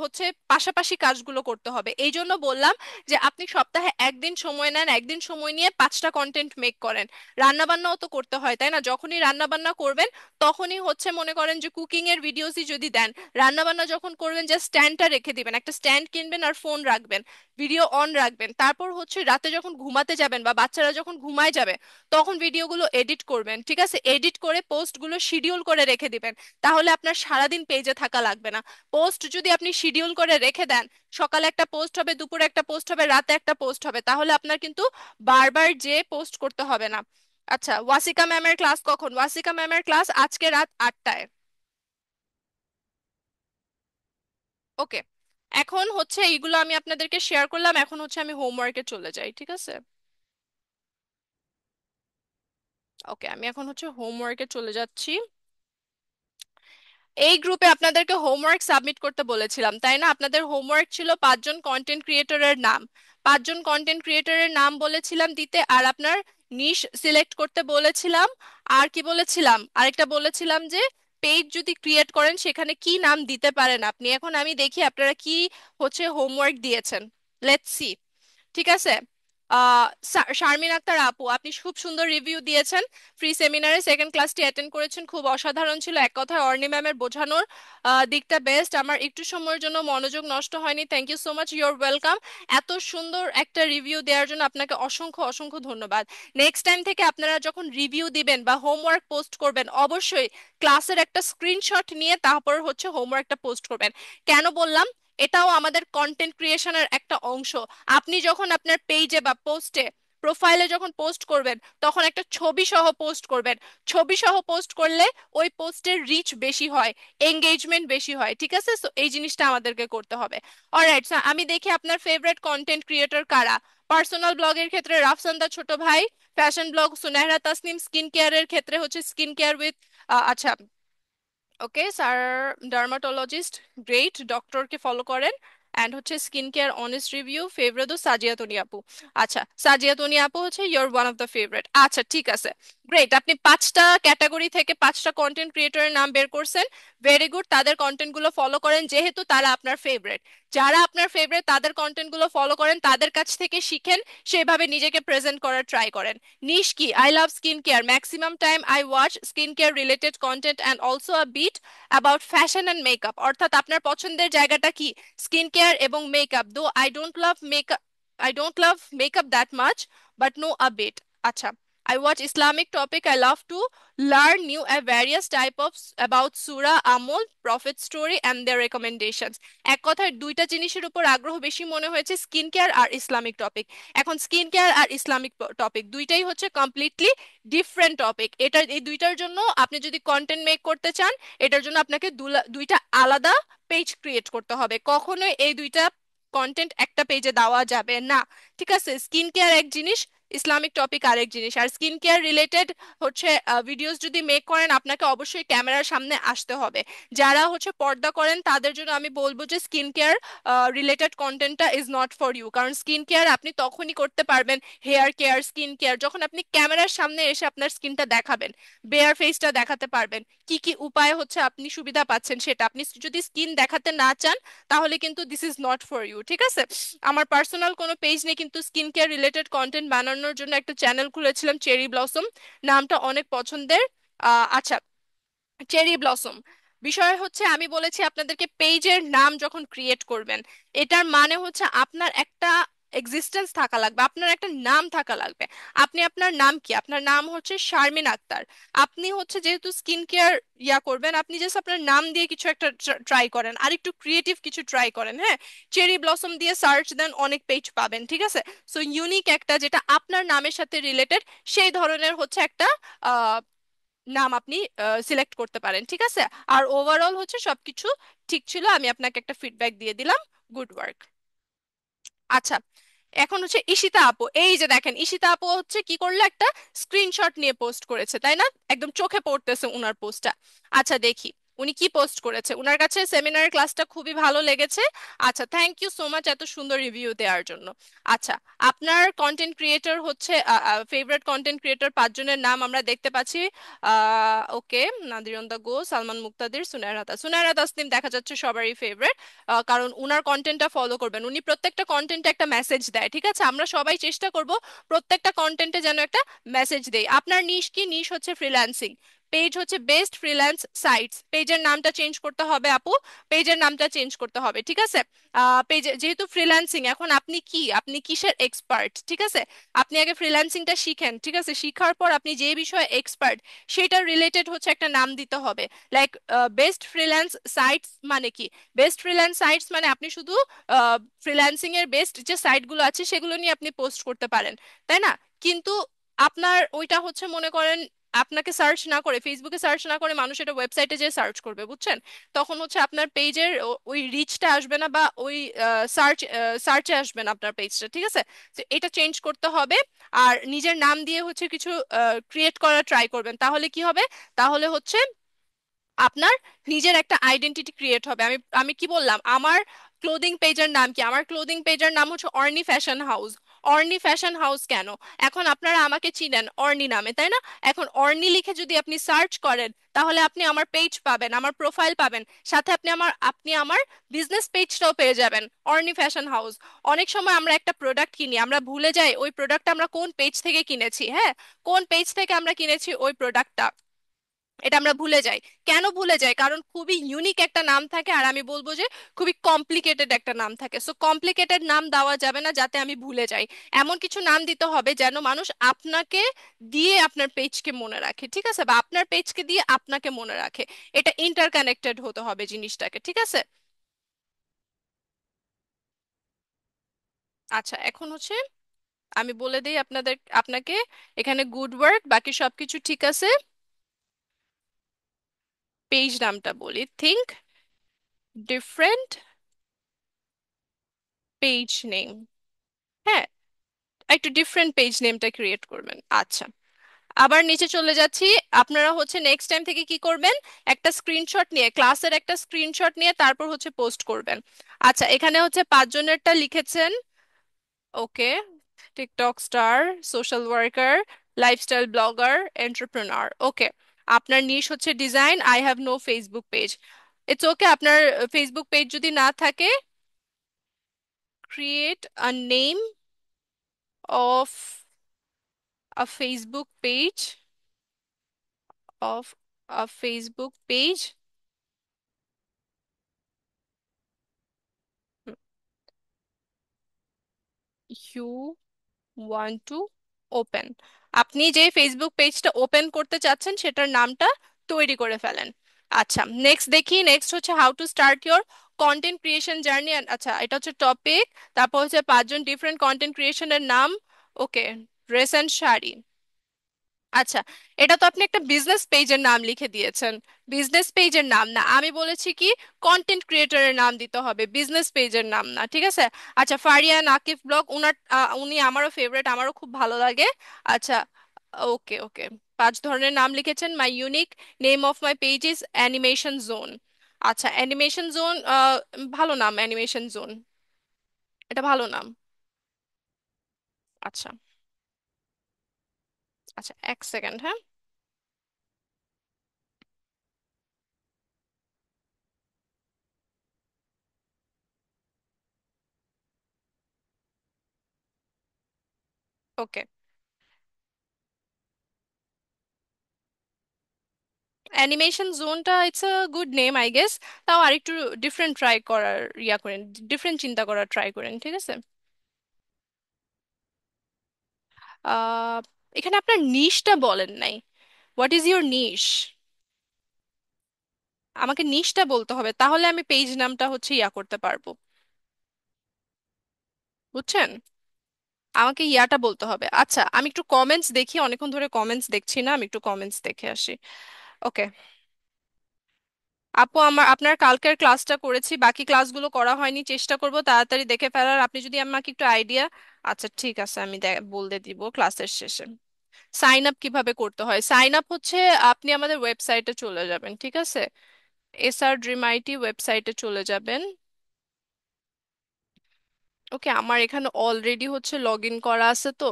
হচ্ছে পাশাপাশি কাজগুলো করতে হবে। এই জন্য বললাম যে আপনি সপ্তাহে একদিন সময় নেন, একদিন সময় নিয়ে 5টা কন্টেন্ট মেক করেন। রান্না বান্নাও তো করতে হয়, তাই না? যখনই রান্না বান্না করবেন তখনই হচ্ছে মনে করেন যে কুকিং এর ভিডিওসই যদি দেন, রান্না বান্না যখন করবেন যে স্ট্যান্ডটা রেখে দিবেন, একটা স্ট্যান্ড কিনবেন আর ফোন রাখবেন, ভিডিও অন রাখবেন। তারপর হচ্ছে রাতে যখন ঘুমাতে যাবেন বা বাচ্চারা যখন ঘুমায় যাবে তখন ভিডিওগুলো এডিট করবেন, ঠিক আছে? এডিট করে পোস্টগুলো শিডিউল করে রেখে দিবেন। তাহলে আপনার সারাদিন পেজে থাকা লাগবে না। পোস্ট যদি আপনি শিডিউল করে রেখে দেন, সকালে একটা পোস্ট হবে, দুপুরে একটা পোস্ট হবে, রাতে একটা পোস্ট হবে, তাহলে আপনার কিন্তু বারবার যে পোস্ট করতে হবে না। আচ্ছা, ওয়াসিকা ম্যামের ক্লাস কখন? ওয়াসিকা ম্যামের ক্লাস আজকে রাত 8টায়। ওকে, এখন হচ্ছে এইগুলো আমি আপনাদেরকে শেয়ার করলাম, এখন হচ্ছে আমি হোমওয়ার্কে চলে যাই, ঠিক আছে? ওকে, আমি এখন হচ্ছে হোমওয়ার্কে চলে যাচ্ছি। এই গ্রুপে আপনাদেরকে হোমওয়ার্ক সাবমিট করতে বলেছিলাম, তাই না? আপনাদের হোমওয়ার্ক ছিল 5জন কন্টেন্ট ক্রিয়েটরের নাম। 5জন কন্টেন্ট ক্রিয়েটরের নাম বলেছিলাম দিতে, আর আপনার নিশ সিলেক্ট করতে বলেছিলাম। আর কি বলেছিলাম? আরেকটা বলেছিলাম যে পেজ যদি ক্রিয়েট করেন সেখানে কি নাম দিতে পারেন আপনি। এখন আমি দেখি আপনারা কি হচ্ছে হোমওয়ার্ক দিয়েছেন। Let's see. ঠিক আছে। শারমিন আক্তার আপু, আপনি খুব সুন্দর রিভিউ দিয়েছেন। ফ্রি সেমিনারে সেকেন্ড ক্লাসটি অ্যাটেন্ড করেছেন, খুব অসাধারণ ছিল। এক কথায় অর্নি ম্যামের বোঝানোর দিকটা বেস্ট। আমার একটু সময়ের জন্য মনোযোগ নষ্ট হয়নি। Thank you so much, you're welcome. এত সুন্দর একটা রিভিউ দেওয়ার জন্য আপনাকে অসংখ্য অসংখ্য ধন্যবাদ। নেক্সট টাইম থেকে আপনারা যখন রিভিউ দিবেন বা হোমওয়ার্ক পোস্ট করবেন, অবশ্যই ক্লাসের একটা স্ক্রিনশট নিয়ে তারপর হচ্ছে হোমওয়ার্কটা পোস্ট করবেন। কেন বললাম? এটাও আমাদের কন্টেন্ট ক্রিয়েশনের একটা অংশ। আপনি যখন আপনার পেজে বা পোস্টে, প্রোফাইলে যখন পোস্ট করবেন, তখন একটা ছবি সহ পোস্ট করবেন। ছবি সহ পোস্ট করলে ওই পোস্টের রিচ বেশি হয়, এঙ্গেজমেন্ট বেশি হয়, ঠিক আছে? সো এই জিনিসটা আমাদেরকে করতে হবে। অলরাইট, আমি দেখি আপনার ফেভারিট কন্টেন্ট ক্রিয়েটর কারা। পার্সোনাল ব্লগের ক্ষেত্রে Rafsan the Chhoto Bhai, fashion blog Sunehra Tasnim, skin কেয়ারের ক্ষেত্রে হচ্ছে স্কিন কেয়ার উইথ, আচ্ছা, ওকে স্যার, ডার্মাটোলজিস্ট, গ্রেট, ডক্টরকে ফলো করেন। অ্যান্ড হচ্ছে skin care honest review favourite Sajia Toni আপু। আচ্ছা, সাজিয়া তনি আপু হচ্ছে your one of the favourite. আচ্ছা, ঠিক আছে, গ্রেট। আপনি 5টা ক্যাটাগরি থেকে 5টা কন্টেন্ট ক্রিয়েটরের নাম বের করছেন। ভেরি গুড, তাদের কন্টেন্ট গুলো ফলো করেন যেহেতু তারা আপনার ফেভারেট। যারা আপনার ফেভারেট তাদের কন্টেন্ট গুলো ফলো করেন, তাদের কাছ থেকে শিখেন, সেভাবে নিজেকে প্রেজেন্ট করার ট্রাই করেন। নিশ কি? I love skin care, maximum time I watch skin care related content and also a bit about fashion and makeup. অর্থাৎ আপনার পছন্দের জায়গাটা কি? স্কিন কেয়ার এবং makeup. Though I don't love makeup that much, but know a bit. আচ্ছা, I watch Islamic topic. I love to learn new various type of about Surah Amul, Prophet story and their recommendations. এক কথায় দুইটা জিনিসের উপর আগ্রহ বেশি মনে হয়েছে, স্কিন কেয়ার আর ইসলামিক টপিক। এখন স্কিন কেয়ার আর ইসলামিক টপিক দুইটাই হচ্ছে কমপ্লিটলি ডিফারেন্ট টপিক। এই দুইটার জন্য আপনি যদি কন্টেন্ট মেক করতে চান, এটার জন্য আপনাকে দুইটা আলাদা পেজ ক্রিয়েট করতে হবে। কখনোই এই দুইটা কন্টেন্ট একটা পেজে দেওয়া যাবে না, ঠিক আছে? স্কিন কেয়ার এক জিনিস, ইসলামিক টপিক আরেক জিনিস। আর স্কিন কেয়ার রিলেটেড হচ্ছে ভিডিওস যদি মেক করেন, আপনাকে অবশ্যই ক্যামেরার সামনে আসতে হবে। যারা হচ্ছে পর্দা করেন তাদের জন্য আমি বলবো যে স্কিন কেয়ার রিলেটেড কন্টেন্টটা ইজ নট ফর ইউ। কারণ স্কিন কেয়ার আপনি তখনই করতে পারবেন, হেয়ার কেয়ার, স্কিন কেয়ার, যখন আপনি ক্যামেরার সামনে এসে আপনার স্কিনটা দেখাবেন, বেয়ার ফেসটা দেখাতে পারবেন, কি কি উপায় হচ্ছে আপনি সুবিধা পাচ্ছেন সেটা। আপনি যদি স্কিন দেখাতে না চান, তাহলে কিন্তু this is not for you, ঠিক আছে? আমার পার্সোনাল কোনো পেজ নেই, কিন্তু স্কিন কেয়ার রিলেটেড কন্টেন্ট বানানোর জন্য একটা চ্যানেল খুলেছিলাম, চেরি ব্লসম। নামটা অনেক পছন্দের। আচ্ছা, চেরি ব্লসম। বিষয় হচ্ছে আমি বলেছি আপনাদেরকে পেজের নাম যখন ক্রিয়েট করবেন, এটার মানে হচ্ছে আপনার একটা এক্সিস্টেন্স থাকা লাগবে, আপনার একটা নাম থাকা লাগবে। আপনি, আপনার নাম কি? আপনার নাম হচ্ছে শারমিন আক্তার। আপনি হচ্ছে যেহেতু স্কিন কেয়ার করবেন, আপনি জাস্ট আপনার নাম দিয়ে কিছু একটা ট্রাই করেন, আর একটু ক্রিয়েটিভ কিছু ট্রাই করেন, হ্যাঁ? চেরি ব্লসম দিয়ে সার্চ দেন, অনেক পেজ পাবেন, ঠিক আছে? সো ইউনিক একটা, যেটা আপনার নামের সাথে রিলেটেড, সেই ধরনের হচ্ছে একটা নাম আপনি সিলেক্ট করতে পারেন, ঠিক আছে? আর ওভারঅল হচ্ছে সবকিছু ঠিক ছিল, আমি আপনাকে একটা ফিডব্যাক দিয়ে দিলাম। Good work. আচ্ছা, এখন হচ্ছে ঈশিতা আপু। এই যে দেখেন, ঈশিতা আপু হচ্ছে কি করলো, একটা স্ক্রিনশট নিয়ে পোস্ট করেছে, তাই না? একদম চোখে পড়তেছে উনার পোস্টটা। আচ্ছা, দেখি। উনি কি পোস্ট করেছে, উনার কাছে সেমিনারের ক্লাসটা খুবই ভালো লেগেছে। আচ্ছা, থ্যাংক ইউ সো মাচ এত সুন্দর রিভিউ দেওয়ার জন্য। আচ্ছা, আপনার কন্টেন্ট ক্রিয়েটর হচ্ছে, ফেভারিট কন্টেন্ট ক্রিয়েটর পাঁচজনের নাম আমরা দেখতে পাচ্ছি। ওকে, নাদিরন্দা গো, সালমান মুক্তাদির, সুনায়রা তাসনিম। সুনায়রা তাসনিম দেখা যাচ্ছে সবারই ফেভারিট, কারণ উনার কন্টেন্টটা ফলো করবেন, উনি প্রত্যেকটা কন্টেন্টে একটা মেসেজ দেয়। ঠিক আছে, আমরা সবাই চেষ্টা করব প্রত্যেকটা কন্টেন্টে যেন একটা মেসেজ দেই। আপনার নিশ কি? নিশ হচ্ছে ফ্রিল্যান্সিং। পেজ হচ্ছে বেস্ট ফ্রিল্যান্স সাইটস। পেজের নামটা চেঞ্জ করতে হবে আপু, পেজের নামটা চেঞ্জ করতে হবে। ঠিক আছে, পেজে যেহেতু ফ্রিল্যান্সিং, এখন আপনি কি, আপনি কিসের এক্সপার্ট? ঠিক আছে, আপনি আগে ফ্রিল্যান্সিংটা শিখেন। ঠিক আছে, শিখার পর আপনি যে বিষয়ে এক্সপার্ট সেটার রিলেটেড হচ্ছে একটা নাম দিতে হবে। লাইক বেস্ট ফ্রিল্যান্স সাইটস মানে কি? বেস্ট ফ্রিল্যান্স সাইটস মানে আপনি শুধু ফ্রিল্যান্সিং এর বেস্ট যে সাইটগুলো আছে সেগুলো নিয়ে আপনি পোস্ট করতে পারেন, তাই না? কিন্তু আপনার ওইটা হচ্ছে মনে করেন, আপনাকে সার্চ না করে, ফেসবুকে সার্চ না করে মানুষ এটা ওয়েবসাইটে যে সার্চ করবে, বুঝছেন? তখন হচ্ছে আপনার পেজের ওই রিচটা আসবে না, বা ওই সার্চে আসবে না আপনার পেজটা। ঠিক আছে, তো এটা চেঞ্জ করতে হবে। আর নিজের নাম দিয়ে হচ্ছে কিছু ক্রিয়েট করার ট্রাই করবেন, তাহলে কি হবে? তাহলে হচ্ছে আপনার নিজের একটা আইডেন্টিটি ক্রিয়েট হবে। আমি আমি কি বললাম, আমার ক্লোদিং পেজের নাম কি? আমার ক্লোদিং পেজের নাম হচ্ছে অর্নি ফ্যাশন হাউস। অর্নি ফ্যাশন হাউস কেন? এখন আপনারা আমাকে চিনেন অর্নি নামে, তাই না? এখন অর্নি লিখে যদি আপনি সার্চ করেন, তাহলে আপনি আমার পেজ পাবেন, আমার প্রোফাইল পাবেন, সাথে আপনি আমার বিজনেস পেজটাও পেয়ে যাবেন, অর্নি ফ্যাশন হাউস। অনেক সময় আমরা একটা প্রোডাক্ট কিনি, আমরা ভুলে যাই ওই প্রোডাক্টটা আমরা কোন পেজ থেকে কিনেছি। হ্যাঁ, কোন পেজ থেকে আমরা কিনেছি ওই প্রোডাক্টটা, এটা আমরা ভুলে যাই। কেন ভুলে যাই? কারণ খুবই ইউনিক একটা নাম থাকে, আর আমি বলবো যে খুবই কমপ্লিকেটেড একটা নাম থাকে। সো কমপ্লিকেটেড নাম দেওয়া যাবে না যাতে আমি ভুলে যাই। এমন কিছু নাম দিতে হবে যেন মানুষ আপনাকে দিয়ে আপনার পেজকে মনে রাখে। ঠিক আছে, বা আপনার পেজকে দিয়ে আপনাকে মনে রাখে। এটা ইন্টারকানেক্টেড হতে হবে জিনিসটাকে। ঠিক আছে। আচ্ছা, এখন হচ্ছে আমি বলে দিই আপনাকে, এখানে গুড ওয়ার্ক, বাকি সবকিছু ঠিক আছে। পেজ নামটা বলি, থিঙ্ক ডিফারেন্ট পেজ নেম। হ্যাঁ, একটু ডিফারেন্ট পেজ নেমটা ক্রিয়েট করবেন। আচ্ছা, আবার নিচে চলে যাচ্ছি। আপনারা হচ্ছে নেক্সট টাইম থেকে কি করবেন, একটা স্ক্রিনশট নিয়ে, ক্লাসের একটা স্ক্রিনশট নিয়ে তারপর হচ্ছে পোস্ট করবেন। আচ্ছা, এখানে হচ্ছে পাঁচজনেরটা লিখেছেন। Okay, TikTok star, social worker, lifestyle blogger, entrepreneur. Okay, আপনার নিশ হচ্ছে design. I have no Facebook page. It's okay, আপনার ফেসবুক পেজ যদি না থাকে, create a name of a Facebook page, of a Facebook page you want to open। আপনি যে Facebook পেজটা open করতে চাচ্ছেন সেটার নামটা তৈরি করে ফেলেন। আচ্ছা, নেক্সট দেখি। নেক্সট হচ্ছে how to start your content creation journey. আচ্ছা, এটা হচ্ছে টপিক। তারপর হচ্ছে পাঁচজন ডিফারেন্ট কন্টেন্ট ক্রিয়েশনের নাম। ওকে, ড্রেস অ্যান্ড শাড়ি। আচ্ছা, এটা তো আপনি একটা বিজনেস পেজের নাম লিখে দিয়েছেন। বিজনেস পেজের নাম না, আমি বলেছি কি কন্টেন্ট ক্রিয়েটরের নাম দিতে হবে, বিজনেস পেজের নাম না। ঠিক আছে। আচ্ছা, ফারিয়া নাকিব ব্লগ, উনি আমারও ফেভারিট, আমারও খুব ভালো লাগে। আচ্ছা, ওকে ওকে, পাঁচ ধরনের নাম লিখেছেন। My unique name of my page is animation zone. আচ্ছা, অ্যানিমেশন জোন, ভালো নাম অ্যানিমেশন জোন, এটা ভালো নাম। আচ্ছা আচ্ছা, এক সেকেন্ড, হ্যাঁ। ওকে, অ্যানিমেশন জোনটা it's a good name I guess. তাও আরেকটু ডিফারেন্ট ট্রাই করার ইয়া করেন, ডিফারেন্ট চিন্তা করার ট্রাই করেন। ঠিক আছে। আহ এখানে আপনার নিশটা বলেন নাই। হোয়াট ইজ ইউর নিশ? আমাকে নিশটা বলতে হবে, তাহলে আমি পেজ নামটা হচ্ছে ইয়া করতে পারবো। বুঝছেন? আমাকে ইয়াটা বলতে হবে। আচ্ছা, আমি একটু কমেন্টস দেখি, অনেকক্ষণ ধরে কমেন্টস দেখছি না, আমি একটু কমেন্টস দেখে আসি। ওকে আপু, আপনার কালকের ক্লাসটা করেছি, বাকি ক্লাসগুলো করা হয়নি, চেষ্টা করব তাড়াতাড়ি দেখে ফেলার। আপনি যদি আমাকে একটু আইডিয়া। আচ্ছা ঠিক আছে, আমি বলে দিব ক্লাসের শেষে। সাইন আপ কিভাবে করতে হয়? সাইন আপ হচ্ছে আপনি আমাদের ওয়েবসাইটে চলে যাবেন। ঠিক আছে, এসআর ড্রিম আইটি ওয়েবসাইটে চলে যাবেন। ওকে, আমার এখানে অলরেডি হচ্ছে লগ ইন করা আছে, তো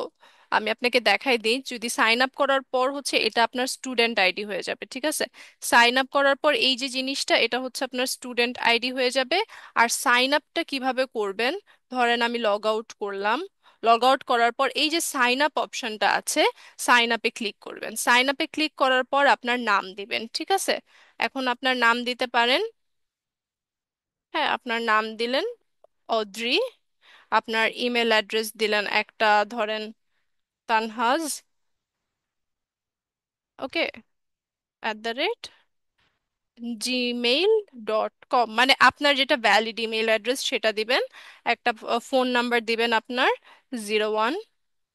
আমি আপনাকে দেখাই দিই। যদি সাইন আপ করার পর হচ্ছে এটা আপনার স্টুডেন্ট আইডি হয়ে যাবে, ঠিক আছে? সাইন আপ করার পর এই যে জিনিসটা, এটা হচ্ছে আপনার স্টুডেন্ট আইডি হয়ে যাবে। আর সাইন আপটা কিভাবে করবেন, ধরেন আমি লগ আউট করলাম। লগ আউট করার পর এই যে সাইন আপ অপশনটা আছে, সাইন আপে ক্লিক করবেন। সাইন আপে ক্লিক করার পর আপনার নাম দিবেন, ঠিক আছে? এখন আপনার নাম দিতে পারেন। হ্যাঁ, আপনার নাম দিলেন অদ্রি। আপনার ইমেল অ্যাড্রেস দিলেন একটা, ধরেন তানহাজ, ওকে, @, gmail.com, মানে আপনার যেটা ভ্যালিড ইমেল অ্যাড্রেস সেটা দিবেন। একটা ফোন নাম্বার দিবেন আপনার, 01,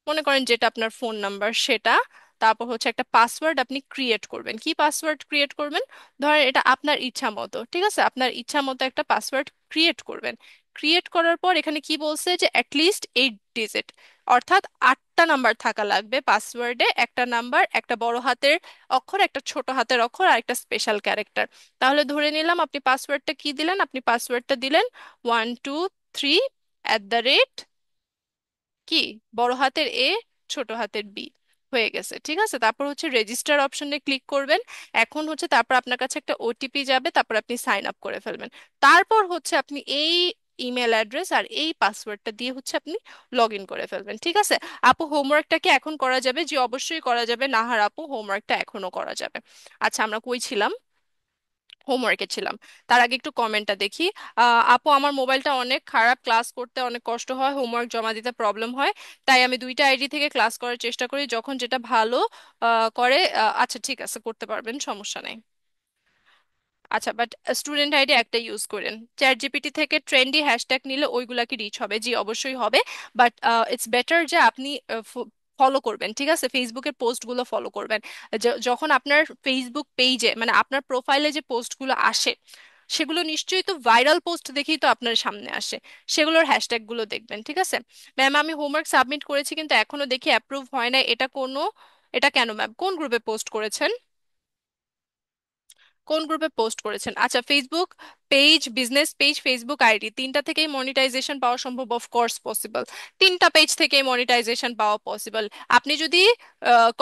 মনে করেন যেটা আপনার ফোন নাম্বার সেটা। তারপর হচ্ছে একটা পাসওয়ার্ড আপনি ক্রিয়েট করবেন। কি পাসওয়ার্ড ক্রিয়েট করবেন? ধরেন এটা আপনার ইচ্ছা মতো, ঠিক আছে? আপনার ইচ্ছা মতো একটা পাসওয়ার্ড ক্রিয়েট করবেন। ক্রিয়েট করার পর এখানে কি বলছে যে অ্যাটলিস্ট 8 ডিজিট, অর্থাৎ 8টা নাম্বার থাকা লাগবে পাসওয়ার্ডে। একটা নাম্বার, একটা বড় হাতের অক্ষর, একটা ছোট হাতের অক্ষর, আর একটা স্পেশাল ক্যারেক্টার। তাহলে ধরে নিলাম আপনি পাসওয়ার্ডটা কি দিলেন, আপনি পাসওয়ার্ডটা দিলেন 123 কি, বড় হাতের এ, ছোট হাতের বি, হয়ে গেছে, ঠিক আছে? তারপর হচ্ছে রেজিস্টার অপশনে ক্লিক করবেন। এখন হচ্ছে তারপর আপনার কাছে একটা ওটিপি যাবে, তারপর আপনি সাইন আপ করে ফেলবেন। তারপর হচ্ছে আপনি এই ইমেল অ্যাড্রেস আর এই পাসওয়ার্ডটা দিয়ে হচ্ছে আপনি লগ ইন করে ফেলবেন, ঠিক আছে? আপু, হোমওয়ার্কটা কি এখন করা যাবে? জি, অবশ্যই করা যাবে নাহার আপু, হোমওয়ার্কটা এখনো করা যাবে। আচ্ছা, আমরা কই ছিলাম? হোমওয়ার্কে ছিলাম। তার আগে একটু কমেন্টটা দেখি। আপু, আমার মোবাইলটা অনেক খারাপ, ক্লাস করতে অনেক কষ্ট হয়, হোমওয়ার্ক জমা দিতে প্রবলেম হয়, তাই আমি দুইটা আইডি থেকে ক্লাস করার চেষ্টা করি, যখন যেটা ভালো করে। আচ্ছা, ঠিক আছে, করতে পারবেন, সমস্যা নেই। আচ্ছা, বাট স্টুডেন্ট আইডি একটা ইউজ করেন। চ্যাট জিপিটি থেকে ট্রেন্ডি হ্যাশট্যাগ নিলে ওইগুলা কি রিচ হবে? জি, অবশ্যই হবে। বাট ইটস বেটার যে আপনি ফলো করবেন, ঠিক আছে? ফেসবুকের পোস্টগুলো ফলো করবেন। যখন আপনার ফেসবুক পেজে, মানে আপনার প্রোফাইলে যে পোস্টগুলো আসে, সেগুলো নিশ্চয়ই তো ভাইরাল পোস্ট দেখেই তো আপনার সামনে আসে। সেগুলোর হ্যাশট্যাগ গুলো দেখবেন, ঠিক আছে? ম্যাম, আমি হোমওয়ার্ক সাবমিট করেছি কিন্তু এখনো দেখি অ্যাপ্রুভ হয় না, এটা কেন ম্যাম? কোন গ্রুপে পোস্ট করেছেন? কোন গ্রুপে পোস্ট করেছেন? আচ্ছা, Facebook page, business page, Facebook ID, তিনটা থেকেই মনিটাইজেশন পাওয়া সম্ভব? Of course possible. তিনটা পেজ থেকেই মনিটাইজেশন পাওয়া পসিবল। আপনি যদি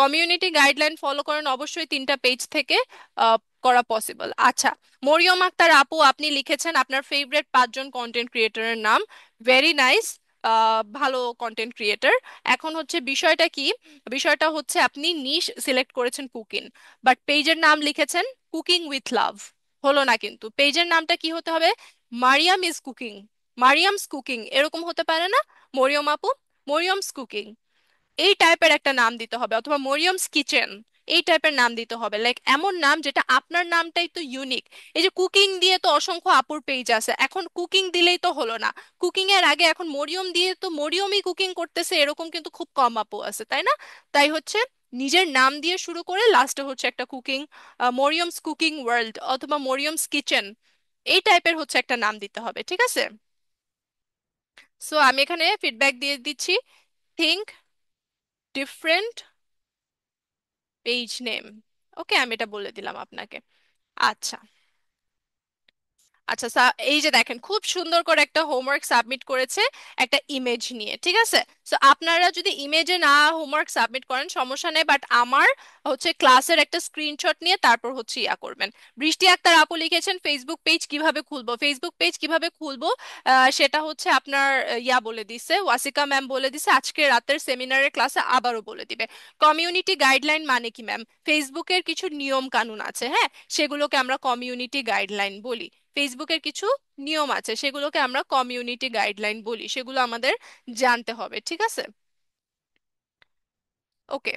কমিউনিটি গাইডলাইন ফলো করেন, অবশ্যই তিনটা পেজ থেকে আহ, করা পসিবল। আচ্ছা, মরিয়ম আক্তার আপু, আপনি লিখেছেন আপনার ফেভারিট 5জন কন্টেন্ট ক্রিয়েটরের নাম। ভেরি নাইস, ভালো কন্টেন্ট ক্রিয়েটর। এখন হচ্ছে বিষয়টা কি? বিষয়টা হচ্ছে আপনি নিশ সিলেক্ট করেছেন কুকিং, বাট পেজের নাম লিখেছেন কুকিং উইথ লাভ। হলো না, কিন্তু পেজের নামটা কি হতে হবে? Mariyam is cooking, Mariyam's cooking, এরকম হতে পারে না? মরিয়ম আপু, মরিয়মস কুকিং, এই টাইপের একটা নাম দিতে হবে, অথবা মরিয়মস কিচেন, এই টাইপের নাম দিতে হবে। লাইক এমন নাম যেটা আপনার নামটাই তো ইউনিক। এই যে কুকিং দিয়ে তো অসংখ্য আপুর পেজ আছে, এখন কুকিং দিলেই তো হলো না। কুকিং এর আগে এখন মরিয়ম দিয়ে তো মরিয়মই কুকিং করতেছে, এরকম কিন্তু খুব কম আপু আছে, তাই না? তাই হচ্ছে নিজের নাম দিয়ে শুরু করে লাস্টে হচ্ছে একটা কুকিং, মরিয়মস কুকিং ওয়ার্ল্ড অথবা মরিয়মস কিচেন, এই টাইপের হচ্ছে একটা নাম দিতে হবে, ঠিক আছে? সো আমি এখানে ফিডব্যাক দিয়ে দিচ্ছি। Think different page name. Okay, আমি এটা বলে দিলাম আপনাকে। আচ্ছা। আচ্ছা, এই যে দেখেন, খুব সুন্দর করে একটা হোমওয়ার্ক সাবমিট করেছে একটা ইমেজ নিয়ে, ঠিক আছে? সো আপনারা যদি ইমেজে না হোমওয়ার্ক সাবমিট করেন সমস্যা নেই, বাট আমার হচ্ছে ক্লাসের একটা স্ক্রিনশট নিয়ে তারপর হচ্ছে ইয়া করবেন। বৃষ্টি আক্তার আপু লিখেছেন ফেসবুক পেজ কিভাবে খুলবো। ফেসবুক পেজ কিভাবে খুলবো সেটা হচ্ছে আপনার ইয়া বলে দিছে, ওয়াসিকা ম্যাম বলে দিছে, আজকে রাতের সেমিনারের ক্লাসে আবারও বলে দিবে। কমিউনিটি গাইডলাইন মানে কি ম্যাম? ফেসবুকের কিছু নিয়ম কানুন আছে, হ্যাঁ, সেগুলোকে আমরা কমিউনিটি গাইডলাইন বলি। ফেসবুকের কিছু নিয়ম আছে, সেগুলোকে আমরা কমিউনিটি গাইডলাইন বলি, সেগুলো আমাদের জানতে হবে, ঠিক আছে? ওকে।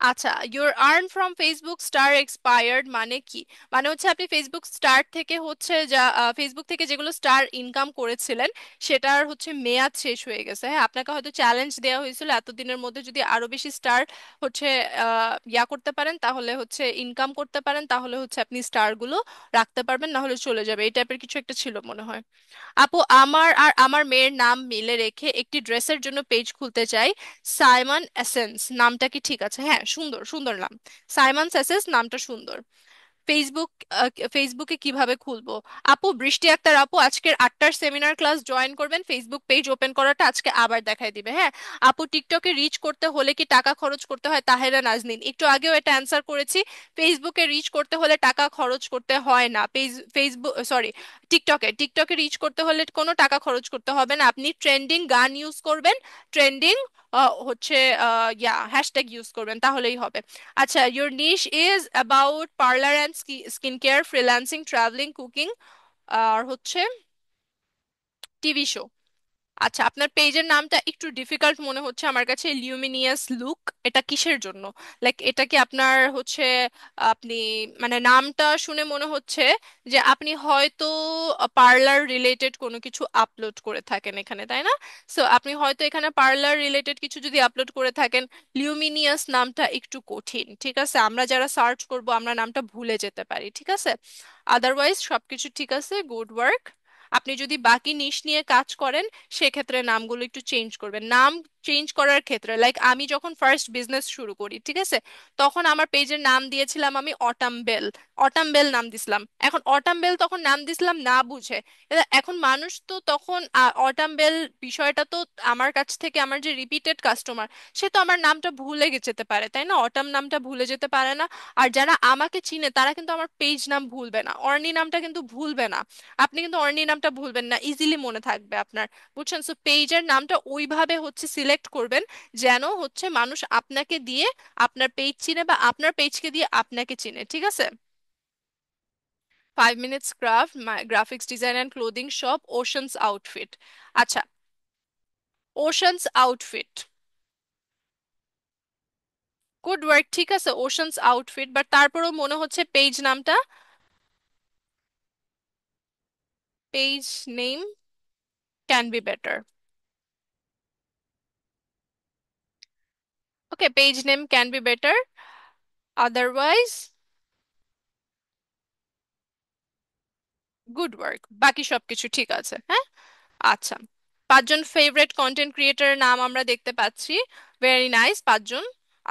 আচ্ছা, your earn from Facebook star expired মানে কি? মানে হচ্ছে আপনি ফেসবুক স্টার থেকে হচ্ছে যা ফেসবুক থেকে যেগুলো স্টার ইনকাম করেছিলেন, সেটার হচ্ছে মেয়াদ শেষ হয়ে গেছে। হ্যাঁ, আপনাকে হয়তো চ্যালেঞ্জ দেওয়া হয়েছিল এতদিনের মধ্যে যদি আরো বেশি স্টার হচ্ছে ইয়া করতে পারেন, তাহলে হচ্ছে ইনকাম করতে পারেন, তাহলে হচ্ছে আপনি স্টার গুলো রাখতে পারবেন, না হলে চলে যাবে, এই টাইপের কিছু একটা ছিল মনে হয়। আপু, আমার আর আমার মেয়ের নাম মিলে রেখে একটি ড্রেসের জন্য পেজ খুলতে চাই, সাইমন এসেন্স নামটা কি ঠিক আছে? হ্যাঁ, হ্যাঁ, সুন্দর সুন্দর নাম। সাইমন স্যাসেস নামটা সুন্দর। ফেসবুক, ফেসবুকে কিভাবে খুলবো? আপু, বৃষ্টি আক্তার আপু আজকের 8টার সেমিনার ক্লাস জয়েন করবেন, ফেসবুক পেজ ওপেন করাটা আজকে আবার দেখাই দিবে, হ্যাঁ। আপু, টিকটকে রিচ করতে হলে কি টাকা খরচ করতে হয়? তাহেরা নাজনীন, একটু আগেও এটা অ্যান্সার করেছি। ফেসবুকে রিচ করতে হলে টাকা খরচ করতে হয় না। ফেসবুক, সরি, টিকটকে রিচ করতে হলে কোনো টাকা খরচ করতে হবে না। আপনি ট্রেন্ডিং গান ইউজ করবেন, ট্রেন্ডিং হচ্ছে হ্যাশট্যাগ ইউজ করবেন, তাহলেই হবে। আচ্ছা, your niche is about parlor and skin care, freelancing, traveling, cooking, আর হচ্ছে টিভি শো। আচ্ছা, আপনার পেজের নামটা একটু ডিফিকাল্ট মনে হচ্ছে আমার কাছে, লিউমিনিয়াস লুক। এটা কিসের জন্য? লাইক এটা কি আপনার হচ্ছে, আপনি মানে নামটা শুনে মনে হচ্ছে যে আপনি হয়তো পার্লার রিলেটেড কোনো কিছু আপলোড করে থাকেন এখানে, তাই না? সো আপনি হয়তো এখানে পার্লার রিলেটেড কিছু যদি আপলোড করে থাকেন, লিউমিনিয়াস নামটা একটু কঠিন, ঠিক আছে? আমরা যারা সার্চ করব আমরা নামটা ভুলে যেতে পারি, ঠিক আছে? আদারওয়াইজ সবকিছু ঠিক আছে, গুড ওয়ার্ক। আপনি যদি বাকি নিশ নিয়ে কাজ করেন, সেক্ষেত্রে নামগুলো একটু চেঞ্জ করবেন। নাম চেঞ্জ করার ক্ষেত্রে, লাইক আমি যখন ফার্স্ট বিজনেস শুরু করি, ঠিক আছে, তখন আমার পেজের নাম দিয়েছিলাম আমি অটাম বেল। অটাম বেল নাম দিছিলাম। এখন অটাম বেল তখন নাম দিছিলাম না বুঝে। এখন মানুষ তো তখন অটাম বেল বিষয়টা তো আমার কাছ থেকে, আমার যে রিপিটেড কাস্টমার, সে তো আমার নামটা ভুলে যেতে পারে, তাই না? অটাম নামটা ভুলে যেতে পারে না। আর যারা আমাকে চিনে তারা কিন্তু আমার পেজ নাম ভুলবে না, অর্নি নামটা কিন্তু ভুলবে না। আপনি কিন্তু অর্নি নামটা ভুলবেন না, ইজিলি মনে থাকবে আপনার। বুঝছেন? সো পেজের নামটা ওইভাবে হচ্ছে সিলেক্ট করবেন যেন হচ্ছে মানুষ আপনাকে দিয়ে আপনার পেজ চিনে, বা আপনার পেজকে দিয়ে আপনাকে চিনে, ঠিক আছে? 5 minutes craft, graphics design and clothing shop, oceans outfit. আচ্ছা, ওশানস আউটফিট, গুড ওয়ার্ক, ঠিক আছে, ওশানস আউটফিট, বাট তারপরেও মনে হচ্ছে পেজ নামটা, page name can be better. Okay, page name can be better, otherwise good work, বাকি সবকিছু ঠিক আছে, হ্যাঁ। আচ্ছা, 5জন ফেভারিট কন্টেন্ট ক্রিয়েটরের নাম আমরা দেখতে পাচ্ছি। ভেরি নাইস, 5জন।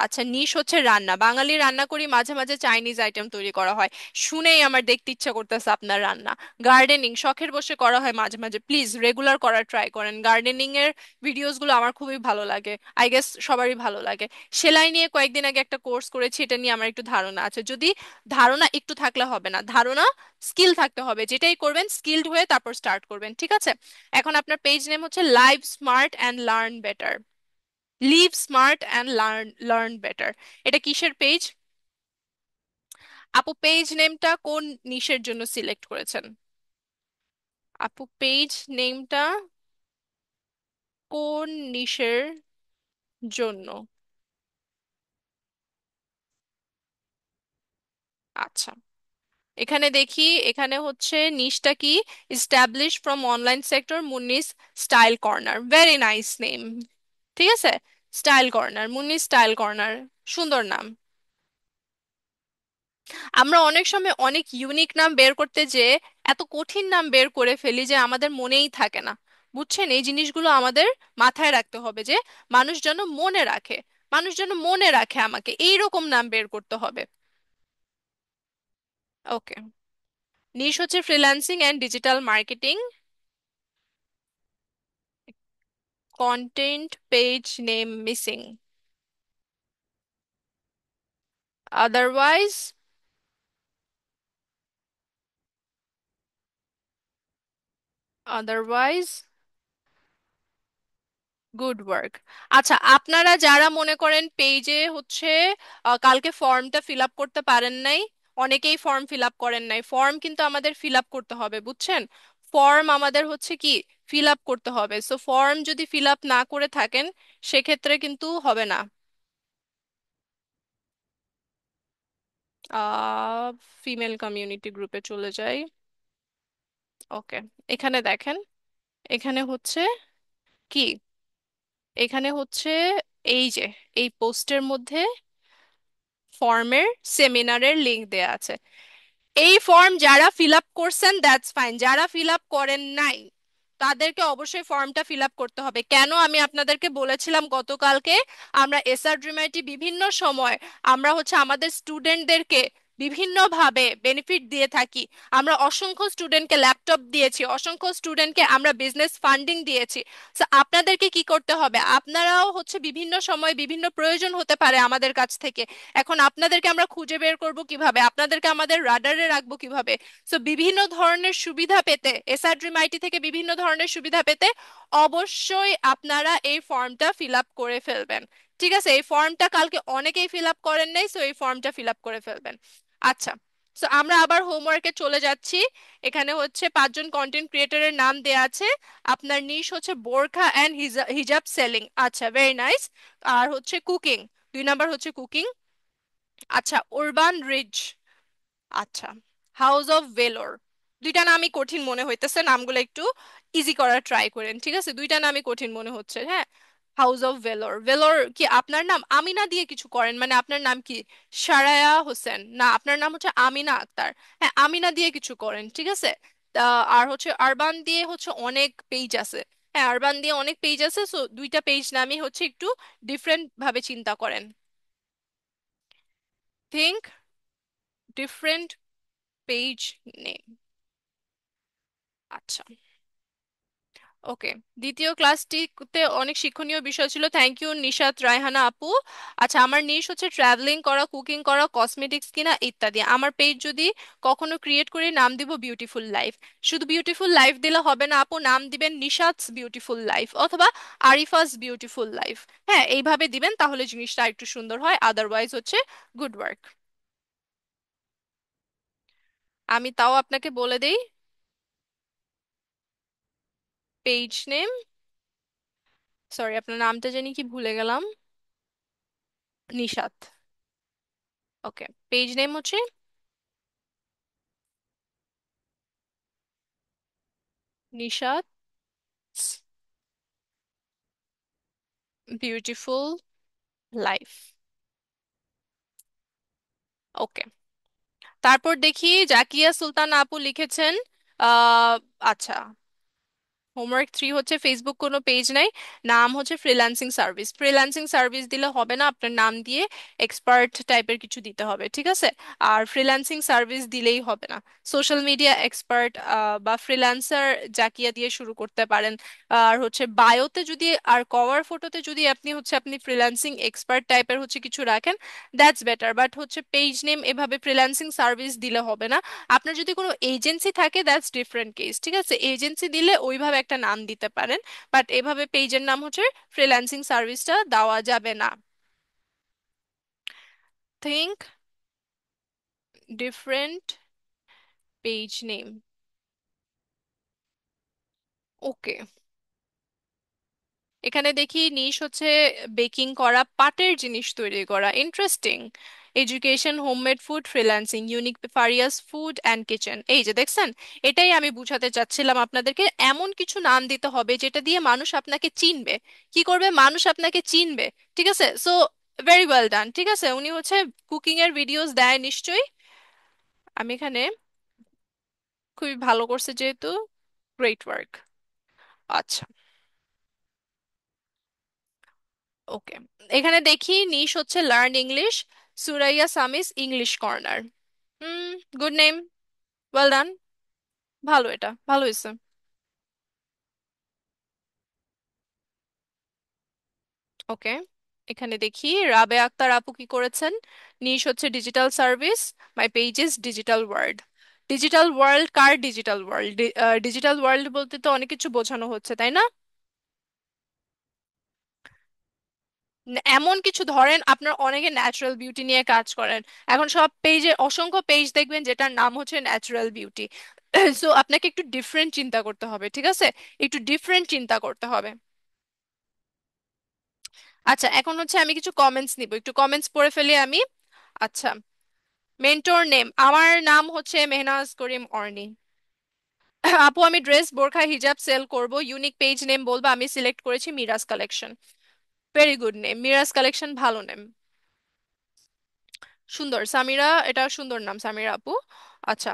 আচ্ছা, নিশ হচ্ছে রান্না, বাঙালি রান্না করি, মাঝে মাঝে চাইনিজ আইটেম তৈরি করা হয়। শুনেই আমার দেখতে ইচ্ছা করতেছে আপনার রান্না। গার্ডেনিং, শখের বসে করা হয় মাঝে মাঝে, প্লিজ রেগুলার করার ট্রাই করেন। গার্ডেনিং এর ভিডিওস গুলো আমার খুবই ভালো লাগে, আই গেস সবারই ভালো লাগে। সেলাই নিয়ে কয়েকদিন আগে একটা কোর্স করেছি, এটা নিয়ে আমার একটু ধারণা আছে। যদি ধারণা একটু থাকলে হবে না, ধারণা, স্কিল থাকতে হবে। যেটাই করবেন স্কিলড হয়ে তারপর স্টার্ট করবেন, ঠিক আছে? এখন আপনার পেজ নেম হচ্ছে live smart and learn better. Live smart and learn learn better, এটা কিসের পেজ? আপু, পেজ নেমটা কোন নিশের জন্য সিলেক্ট করেছেন? আপু, পেজ নেমটা কোন নিশের জন্য? আচ্ছা, এখানে দেখি, এখানে হচ্ছে নিশটা কি, establish from online sector, মুন্নিস style corner, very nice name. ঠিক আছে, style corner, Munni style corner, সুন্দর নাম। আমরা অনেক সময় অনেক ইউনিক নাম বের করতে যে এত কঠিন নাম বের করে ফেলি যে আমাদের মনেই থাকে না। বুঝছেন? এই জিনিসগুলো আমাদের মাথায় রাখতে হবে যে মানুষ যেন মনে রাখে, মানুষ যেন মনে রাখে আমাকে, এইরকম নাম বের করতে হবে। ওকে, নিশ হচ্ছে freelancing and digital marketing, content page name missing, otherwise, otherwise good work. আচ্ছা, আপনারা যারা মনে করেন পেজে হচ্ছে কালকে ফর্মটা ফিল আপ করতে পারেন নাই, অনেকেই ফর্ম ফিল আপ করেন নাই, ফর্ম কিন্তু আমাদের ফিল আপ করতে হবে, বুঝছেন? ফর্ম আমাদের হচ্ছে কি, ফিল আপ করতে হবে। সো ফর্ম যদি ফিল আপ না করে থাকেন, সেক্ষেত্রে কিন্তু হবে না। ফিমেল কমিউনিটি গ্রুপে চলে যাই। ওকে, এখানে দেখেন, এখানে হচ্ছে কি, এখানে হচ্ছে এই যে এই পোস্টের মধ্যে ফর্মের সেমিনারের লিংক দেয়া আছে। এই ফর্ম যারা ফিল আপ করছেন দ্যাটস ফাইন, যারা ফিল আপ করেন নাই তাদেরকে অবশ্যই ফর্মটা ফিল আপ করতে হবে। কেন আমি আপনাদেরকে বলেছিলাম গতকালকে, আমরা এসআরডিএমআইটি বিভিন্ন সময় আমরা হচ্ছে আমাদের স্টুডেন্টদেরকে বিভিন্নভাবে বেনিফিট দিয়ে থাকি। আমরা অসংখ্য স্টুডেন্টকে ল্যাপটপ দিয়েছি, অসংখ্য স্টুডেন্টকে আমরা বিজনেস ফান্ডিং দিয়েছি। So, আপনাদেরকে কি করতে হবে, আপনারাও হচ্ছে বিভিন্ন সময় বিভিন্ন প্রয়োজন হতে পারে আমাদের কাছ থেকে। এখন আপনাদেরকে আমরা খুঁজে বের করব কিভাবে, আপনাদেরকে আমাদের রাডারে রাখবো কিভাবে? সো বিভিন্ন ধরনের সুবিধা পেতে, এসআরড্রিম আইটি থেকে বিভিন্ন ধরনের সুবিধা পেতে অবশ্যই আপনারা এই ফর্মটা ফিল আপ করে ফেলবেন। ঠিক আছে, এই ফর্মটা কালকে অনেকেই ফিল আপ করেন নাই, সো এই ফর্মটা ফিল আপ করে ফেলবেন। আচ্ছা, সো আমরা আবার হোমওয়ার্কে চলে যাচ্ছি। এখানে হচ্ছে 5জন কন্টেন্ট ক্রিয়েটরের নাম দেয়া আছে। আপনার নিশ হচ্ছে বোরখা অ্যান্ড হিজাব সেলিং। আচ্ছা, ভেরি নাইস। আর হচ্ছে কুকিং, 2 নাম্বার হচ্ছে কুকিং। আচ্ছা, উরবান রিজ। আচ্ছা, হাউস অফ ভেলোর। দুইটা নামই কঠিন মনে হইতেছে, নামগুলো একটু ইজি করার ট্রাই করেন। ঠিক আছে, দুইটা নামই কঠিন মনে হচ্ছে। হ্যাঁ, হাউস অফ ভেলোর। ভেলোর কি আপনার নাম? আমিনা দিয়ে কিছু করেন, মানে আপনার নাম কি সারায়া হোসেন? না, আপনার নাম হচ্ছে আমিনা আক্তার। হ্যাঁ, আমিনা দিয়ে কিছু করেন। ঠিক আছে। আর হচ্ছে আরবান দিয়ে হচ্ছে অনেক পেজ আছে। হ্যাঁ, আরবান দিয়ে অনেক পেজ আছে, সো দুইটা পেজ নামই হচ্ছে একটু ডিফারেন্ট ভাবে চিন্তা করেন। Think different page name. আচ্ছা, ওকে। দ্বিতীয় ক্লাসটিতে অনেক শিক্ষণীয় বিষয় ছিল, থ্যাংক ইউ নিশাত রায়হানা আপু। আচ্ছা, আমার নিশ হচ্ছে ট্রাভেলিং করা, কুকিং করা, কসমেটিক্স কিনা ইত্যাদি। আমার পেজ যদি কখনো ক্রিয়েট করে নাম দিব বিউটিফুল লাইফ। শুধু বিউটিফুল লাইফ দিলে হবে না আপু, নাম দিবেন নিশাতস বিউটিফুল লাইফ অথবা আরিফাস বিউটিফুল লাইফ। হ্যাঁ, এইভাবে দিবেন, তাহলে জিনিসটা একটু সুন্দর হয়, আদারওয়াইজ হচ্ছে গুড ওয়ার্ক। আমি তাও আপনাকে বলে দেই, পেজ নেম, সরি আপনার নামটা জানি কি ভুলে গেলাম। নিশাত। ওকে, পেজ নেম হচ্ছে নিশাত বিউটিফুল লাইফ। ওকে, তারপর দেখি জাকিয়া সুলতান আপু লিখেছেন। আহ আচ্ছা, হোমওয়ার্ক 3 হচ্ছে ফেসবুক কোনো পেজ নাই, নাম হচ্ছে ফ্রিল্যান্সিং সার্ভিস। ফ্রিল্যান্সিং সার্ভিস দিলে হবে না, আপনার নাম দিয়ে এক্সপার্ট টাইপের কিছু দিতে হবে। ঠিক আছে, আর ফ্রিল্যান্সিং সার্ভিস দিলেই হবে না, সোশ্যাল মিডিয়া এক্সপার্ট বা ফ্রিল্যান্সার জাকিয়া দিয়ে শুরু করতে পারেন। আর হচ্ছে বায়োতে যদি আর কভার ফটোতে যদি আপনি হচ্ছে আপনি ফ্রিল্যান্সিং এক্সপার্ট টাইপের হচ্ছে কিছু রাখেন, দ্যাটস বেটার। বাট হচ্ছে পেজ নেম এভাবে ফ্রিল্যান্সিং সার্ভিস দিলে হবে না। আপনার যদি কোনো এজেন্সি থাকে, দ্যাটস ডিফারেন্ট কেস। ঠিক আছে, এজেন্সি দিলে ওইভাবে একটা নাম দিতে পারেন, বাট এভাবে পেজের নাম হচ্ছে ফ্রিল্যান্সিং সার্ভিসটা দেওয়া যাবে না। Think different page name. Okay, এখানে দেখি নিশ হচ্ছে বেকিং করা, পাটের জিনিস তৈরি করা, interesting. Education, homemade food, freelancing, unique ফারিয়াস ফুড অ্যান্ড কিচেন। এই যে দেখছেন, এটাই আমি বুঝাতে চাচ্ছিলাম আপনাদেরকে, এমন কিছু নাম দিতে হবে যেটা দিয়ে মানুষ আপনাকে চিনবে। কি করবে, মানুষ আপনাকে চিনবে। ঠিক আছে, সো ভেরি ওয়েল ডান। ঠিক আছে, উনি হচ্ছে কুকিং এর ভিডিওস দেয় নিশ্চয়ই। আমি এখানে খুবই ভালো করছে যেহেতু, গ্রেট ওয়ার্ক। আচ্ছা, ওকে। এখানে দেখি নিশ হচ্ছে learn English, Suraiya সামিস English corner. হুম, গুড নেম, ওয়েল ডান। ভালো, এটা ভালো হয়েছে। ওকে, এখানে দেখি রাবে আক্তার আপু কি করেছেন। নিশ হচ্ছে digital service, my page is digital world. Digital world car? Digital world, digital world বলতে তো অনেক কিছু বোঝানো হচ্ছে, তাই না? এমন কিছু ধরেন, আপনার অনেকে ন্যাচারাল বিউটি নিয়ে কাজ করেন, এখন সব পেজে অসংখ্য পেজ দেখবেন যেটার নাম হচ্ছে ন্যাচারাল বিউটি। সো আপনাকে একটু ডিফারেন্ট চিন্তা করতে হবে। ঠিক আছে, একটু ডিফারেন্ট চিন্তা করতে হবে। আচ্ছা, এখন হচ্ছে আমি কিছু কমেন্টস নিব, একটু কমেন্টস পড়ে ফেলি আমি। আচ্ছা, মেন্টর নেম, আমার নাম হচ্ছে মেহনাজ করিম অর্নি। আপু আমি ড্রেস, বোরখা, হিজাব সেল করব, ইউনিক পেজ নেম বলবো, আমি সিলেক্ট করেছি Miraj collection. Very good name, Miraj collection, ভালো নেম, সুন্দর। সামিরা, এটা সুন্দর নাম সামিরা আপু। আচ্ছা,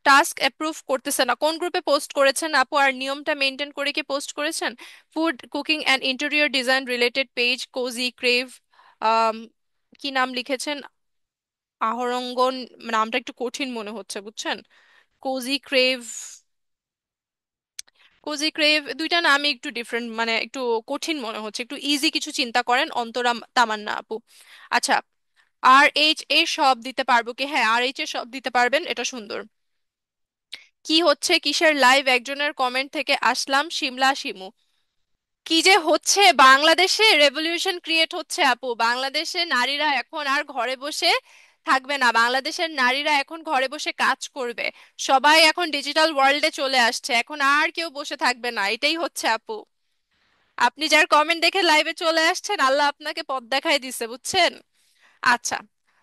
টাস্ক অ্যাপ্রুভ করতেছে না, কোন গ্রুপে পোস্ট করেছেন আপু, আর নিয়মটা মেনটেন করে কি পোস্ট করেছেন? Food, cooking and interior design related page, cosy crave, কি নাম লিখেছেন, আহরঙ্গন, নামটা একটু কঠিন মনে হচ্ছে বুঝছেন। কোজি ক্রেভ, কোজি ক্রেভ, দুইটা নামই একটু ডিফারেন্ট, মানে একটু কঠিন মনে হচ্ছে, একটু ইজি কিছু চিন্তা করেন, অন্তরা তামান্না আপু। আচ্ছা, আর এইচ এ সব দিতে পারবো কি? হ্যাঁ, আর এইচ এ সব দিতে পারবেন, এটা সুন্দর। কি হচ্ছে, কিসের লাইভ, একজনের কমেন্ট থেকে আসলাম, শিমলা শিমু। কি যে হচ্ছে, বাংলাদেশে রেভলিউশন ক্রিয়েট হচ্ছে আপু, বাংলাদেশে নারীরা এখন আর ঘরে বসে থাকবে না, বাংলাদেশের নারীরা এখন ঘরে বসে কাজ করবে, সবাই এখন ডিজিটাল ওয়ার্ল্ডে চলে আসছে, এখন আর কেউ বসে থাকবে না, এটাই হচ্ছে আপু। আপনি যার কমেন্ট দেখে লাইভে চলে আসছেন, আল্লাহ আপনাকে পথ দেখাই দিছে বুঝছেন। আচ্ছা,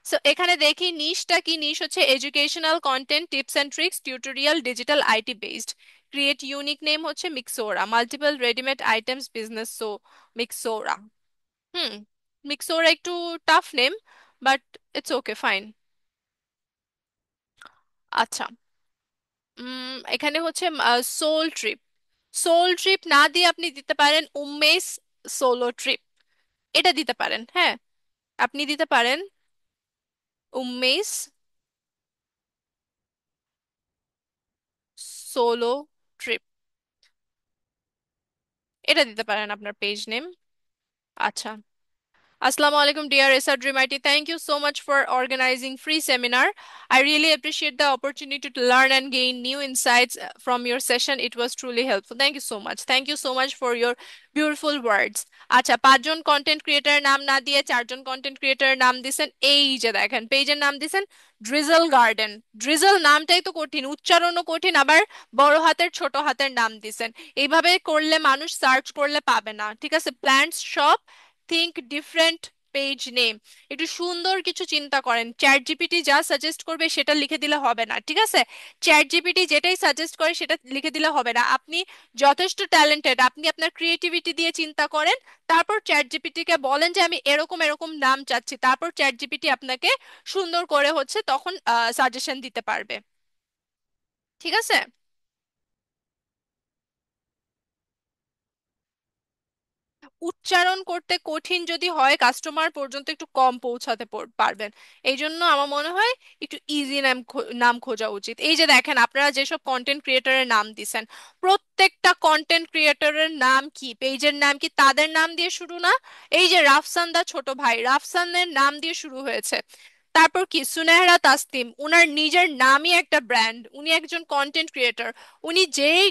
সো এখানে দেখি নিশটা কি, নিশ হচ্ছে educational content, tips and tricks, tutorial, digital IT based. Create unique name হচ্ছে Mixora, multiple readymade items business, so Mixora. Hmm, Mixora একটু tough name, but it's okay, fine. আচ্ছা, এখানে হচ্ছে সোল ট্রিপ, সোল ট্রিপ না দিয়ে আপনি দিতে পারেন উমেশ সোলো ট্রিপ, এটা দিতে পারেন, হ্যাঁ, আপনি দিতে পারেন উমেশ সোলো ট্রিপ, এটা দিতে পারেন আপনার পেজ নেম। আচ্ছা, Assalamu alaikum, dear SR Thank you so much for organizing free seminar. I really appreciate the opportunity to learn and gain new insights from your session. It was truly helpful. Thank you so much. Thank you so much for your beautiful words. আচ্ছা, পাঁচজন content ক্রিয়েটারের নাম না দিয়ে চারজন content ক্রিয়েটারের নাম দিছেন, এই যে দেখেন পেজের নাম দিছেন ড্রিজল গার্ডেন। ড্রিজল নামটাই তো কঠিন, উচ্চারণও কঠিন, আবার বড় হাতের ছোট হাতের নাম দিছেন, এইভাবে করলে মানুষ সার্চ করলে পাবে না, ঠিক আছে? Plants shop, think different, page name, একটু সুন্দর কিছু চিন্তা করেন, চ্যাট জিপিটি যা সাজেস্ট করবে সেটা লিখে দিলে হবে না, ঠিক আছে? চ্যাট জিপিটি যেটাই সাজেস্ট করে সেটা লিখে দিলে হবে না, আপনি যথেষ্ট ট্যালেন্টেড, আপনি আপনার ক্রিয়েটিভিটি দিয়ে চিন্তা করেন, তারপর চ্যাট জিপিটি কে বলেন যে আমি এরকম এরকম নাম চাচ্ছি, তারপর চ্যাট জিপিটি আপনাকে সুন্দর করে হচ্ছে তখন সাজেশন দিতে পারবে, ঠিক আছে? উচ্চারণ করতে কঠিন যদি হয়, কাস্টমার পর্যন্ত একটু কম পৌঁছাতে পারবেন, এই জন্য আমার মনে হয় একটু ইজি নাম নাম খোঁজা উচিত। এই যে দেখেন আপনারা যেসব কন্টেন্ট ক্রিয়েটরের নাম দিছেন, প্রত্যেকটা কন্টেন্ট ক্রিয়েটরের নাম কি, পেজের নাম কি তাদের নাম দিয়ে শুরু না? এই যে রাফসান দা ছোট ভাই, রাফসানের নাম দিয়ে শুরু হয়েছে। তারপর কি সুনেহরা তাসনিম, উনার নিজের নামই একটা ব্র্যান্ড, উনি একজন কন্টেন্ট ক্রিয়েটর, উনি যেই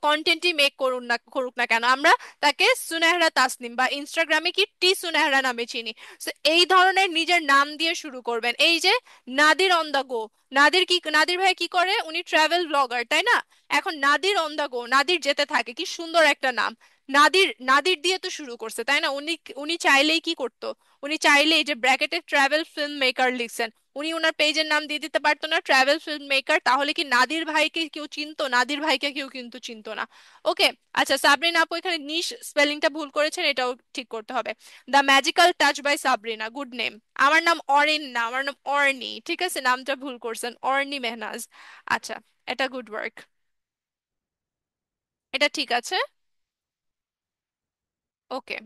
কন্টেন্টই মেক করুন না করুক না কেন, আমরা তাকে সুনেহরা তাসনিম বা ইনস্টাগ্রামে কি টি সুনেহরা নামে চিনি। So, এই ধরনের নিজের নাম দিয়ে শুরু করবেন। এই যে নাদির অন দা গো, নাদির কি, নাদির ভাই কি করে, উনি ট্রাভেল ব্লগার তাই না? এখন নাদির অন দা গো, নাদির যেতে থাকে, কি সুন্দর একটা নাম। নাদির, নাদির দিয়ে তো শুরু করছে তাই না? উনি উনি চাইলেই কি করতো, উনি চাইলেই যে ব্র্যাকেটে ট্রাভেল ফিল্ম মেকার লিখছেন, উনি ওনার পেজের নাম দিয়ে দিতে পারতো না ট্রাভেল ফিল্ম মেকার, তাহলে কি নাদির ভাইকে কেউ চিনতো? নাদির ভাইকে কেউ কিন্তু চিনতো না। ওকে, আচ্ছা, সাবরিনা আপু এখানে নিশ স্পেলিংটা ভুল করেছেন, এটাও ঠিক করতে হবে। The magical touch by Sabrina, good name. আমার নাম অরিন না, আমার নাম অর্নি, ঠিক আছে? নামটা ভুল করছেন, অর্নি মেহনাজ। আচ্ছা, এটা গুড ওয়ার্ক, এটা ঠিক আছে। ওকে,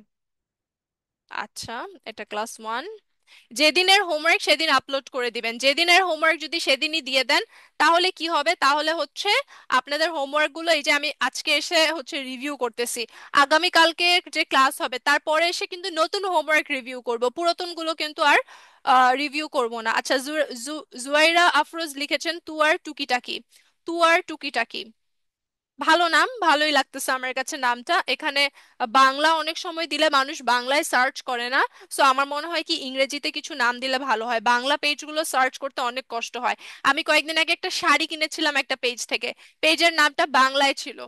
আচ্ছা, এটা ক্লাস 1। যেদিনের হোমওয়ার্ক সেদিন আপলোড করে দিবেন, যেদিনের হোমওয়ার্ক যদি সেদিনই দিয়ে দেন, তাহলে কি হবে, তাহলে হচ্ছে আপনাদের হোমওয়ার্ক গুলো, এই যে আমি আজকে এসে হচ্ছে রিভিউ করতেছি, আগামী কালকে যে ক্লাস হবে তারপরে এসে কিন্তু নতুন হোমওয়ার্ক রিভিউ করব, পুরাতন গুলো কিন্তু আর রিভিউ করব না। আচ্ছা, জুয়াইরা আফরোজ লিখেছেন তুয়ার টুকিটাকি, তুয়ার টুকিটাকি, ভালো নাম, ভালোই লাগতেছে আমার কাছে নামটা। এখানে বাংলা অনেক সময় দিলে মানুষ বাংলায় সার্চ করে না, সো আমার মনে হয় কি ইংরেজিতে কিছু নাম দিলে ভালো হয়, বাংলা পেজগুলো সার্চ করতে অনেক কষ্ট হয়। আমি কয়েকদিন আগে একটা শাড়ি কিনেছিলাম একটা পেজ থেকে, পেজের নামটা বাংলায় ছিল,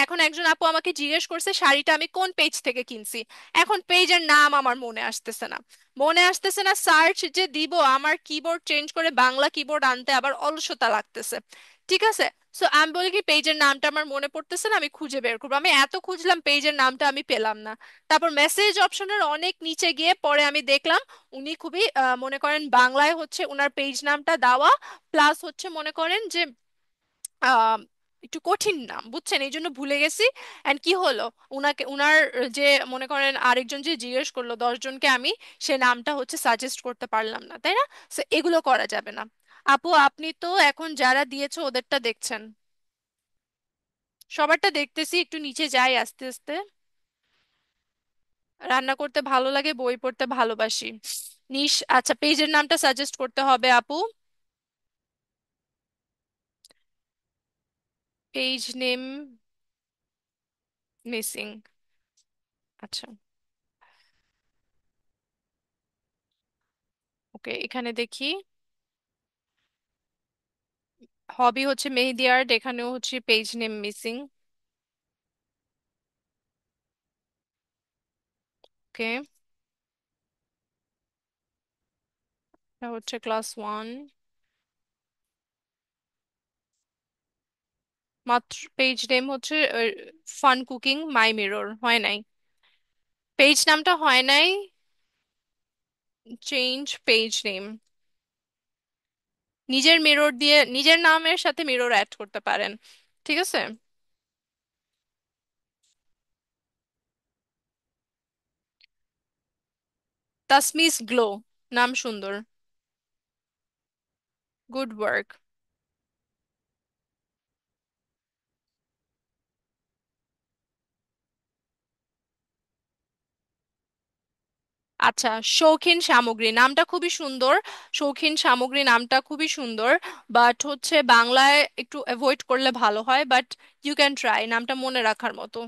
এখন একজন আপু আমাকে জিজ্ঞেস করছে শাড়িটা আমি কোন পেজ থেকে কিনছি, এখন পেজের নাম আমার মনে আসতেছে না, মনে আসতেছে না, সার্চ যে দিব আমার কিবোর্ড চেঞ্জ করে বাংলা কিবোর্ড আনতে আবার অলসতা লাগতেছে, ঠিক আছে? সো আমি বলি কি পেজের নামটা আমার মনে পড়তেছে না, আমি খুঁজে বের করবো, আমি এত খুঁজলাম পেজের নামটা আমি পেলাম না, তারপর মেসেজ অপশনের অনেক নিচে গিয়ে পরে আমি দেখলাম উনি খুবই মনে করেন বাংলায় হচ্ছে ওনার পেজ নামটা দেওয়া, প্লাস হচ্ছে মনে করেন যে আহ, একটু কঠিন নাম বুঝছেন, এই জন্য ভুলে গেছি। এন্ড কি হলো, উনাকে উনার যে মনে করেন আরেকজন যে জিজ্ঞেস করলো 10 জনকে, আমি সে নামটা হচ্ছে সাজেস্ট করতে পারলাম না, তাই না? So, এগুলো করা যাবে না। আপু আপনি তো এখন যারা দিয়েছো ওদেরটা দেখছেন, সবারটা দেখতেছি, একটু নিচে যাই আস্তে আস্তে। রান্না করতে ভালো লাগে, বই পড়তে ভালোবাসি। নিশ, আচ্ছা পেজের নামটা সাজেস্ট করতে হবে আপু। Page name missing. আচ্ছা, ওকে, এখানে দেখি। হবি হচ্ছে মেহেদি আর্ট, এখানেও হচ্ছে পেজ নেম মিসিং। ওকে, এটা হচ্ছে ক্লাস 1। মাত্র পেজ নেম হচ্ছে ফান কুকিং মাই মিরর, হয় নাই। পেজ নামটা হয় নাই। Change page name. নিজের মিরর দিয়ে নিজের নামের সাথে মিরর অ্যাড করতে পারেন, ঠিক আছে। তাসমিস গ্লো, নাম সুন্দর। Good work. আচ্ছা, শৌখিন সামগ্রী নামটা খুবই সুন্দর। শৌখিন সামগ্রী নামটা খুবই সুন্দর, বাট হচ্ছে বাংলায় একটু অ্যাভয়েড করলে ভালো হয়, বাট ইউ ক্যান ট্রাই, নামটা মনে রাখার মতো।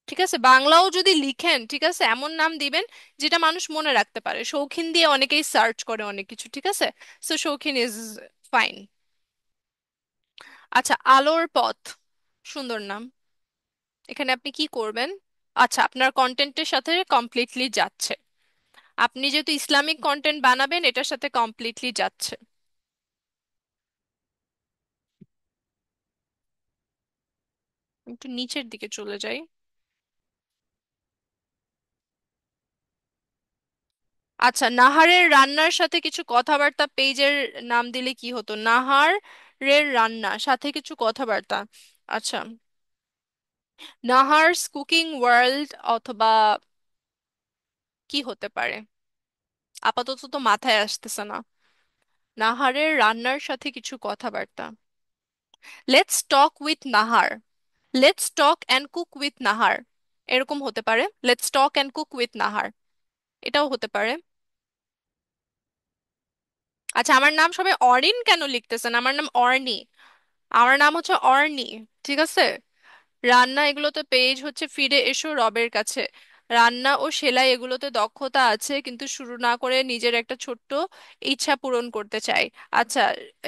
ঠিক আছে, বাংলাও যদি লিখেন, ঠিক আছে, এমন নাম দিবেন যেটা মানুষ মনে রাখতে পারে। শৌখিন দিয়ে অনেকেই সার্চ করে অনেক কিছু, ঠিক আছে। সো শৌখিন ইজ ফাইন। আচ্ছা, আলোর পথ, সুন্দর নাম। এখানে আপনি কি করবেন? আচ্ছা, আপনার কন্টেন্টের সাথে কমপ্লিটলি যাচ্ছে। আপনি যেহেতু ইসলামিক কন্টেন্ট বানাবেন, এটার সাথে কমপ্লিটলি যাচ্ছে। একটু নিচের দিকে চলে যাই। আচ্ছা, নাহারের রান্নার সাথে কিছু কথাবার্তা, পেজের নাম দিলে কি হতো? নাহারের রান্না সাথে কিছু কথাবার্তা। আচ্ছা, নাহারস কুকিং ওয়ার্ল্ড, অথবা কি হতে পারে, আপাতত তো মাথায় আসতেছে না। নাহারের রান্নার সাথে কিছু কথাবার্তা। Let's talk with Nahar, let's talk and cook with Nahar, এরকম হতে পারে। Let's talk and cook with Nahar, এটাও হতে পারে। আচ্ছা, আমার নাম সবাই অরিন কেন লিখতেছেন? আমার নাম অর্নি। আমার নাম হচ্ছে অর্নি, ঠিক আছে। রান্না এগুলোতে পেজ হচ্ছে ফিরে এসো রবের কাছে। রান্না ও সেলাই এগুলোতে দক্ষতা আছে, কিন্তু শুরু না করে নিজের একটা ছোট্ট ইচ্ছা পূরণ করতে চাই। আচ্ছা,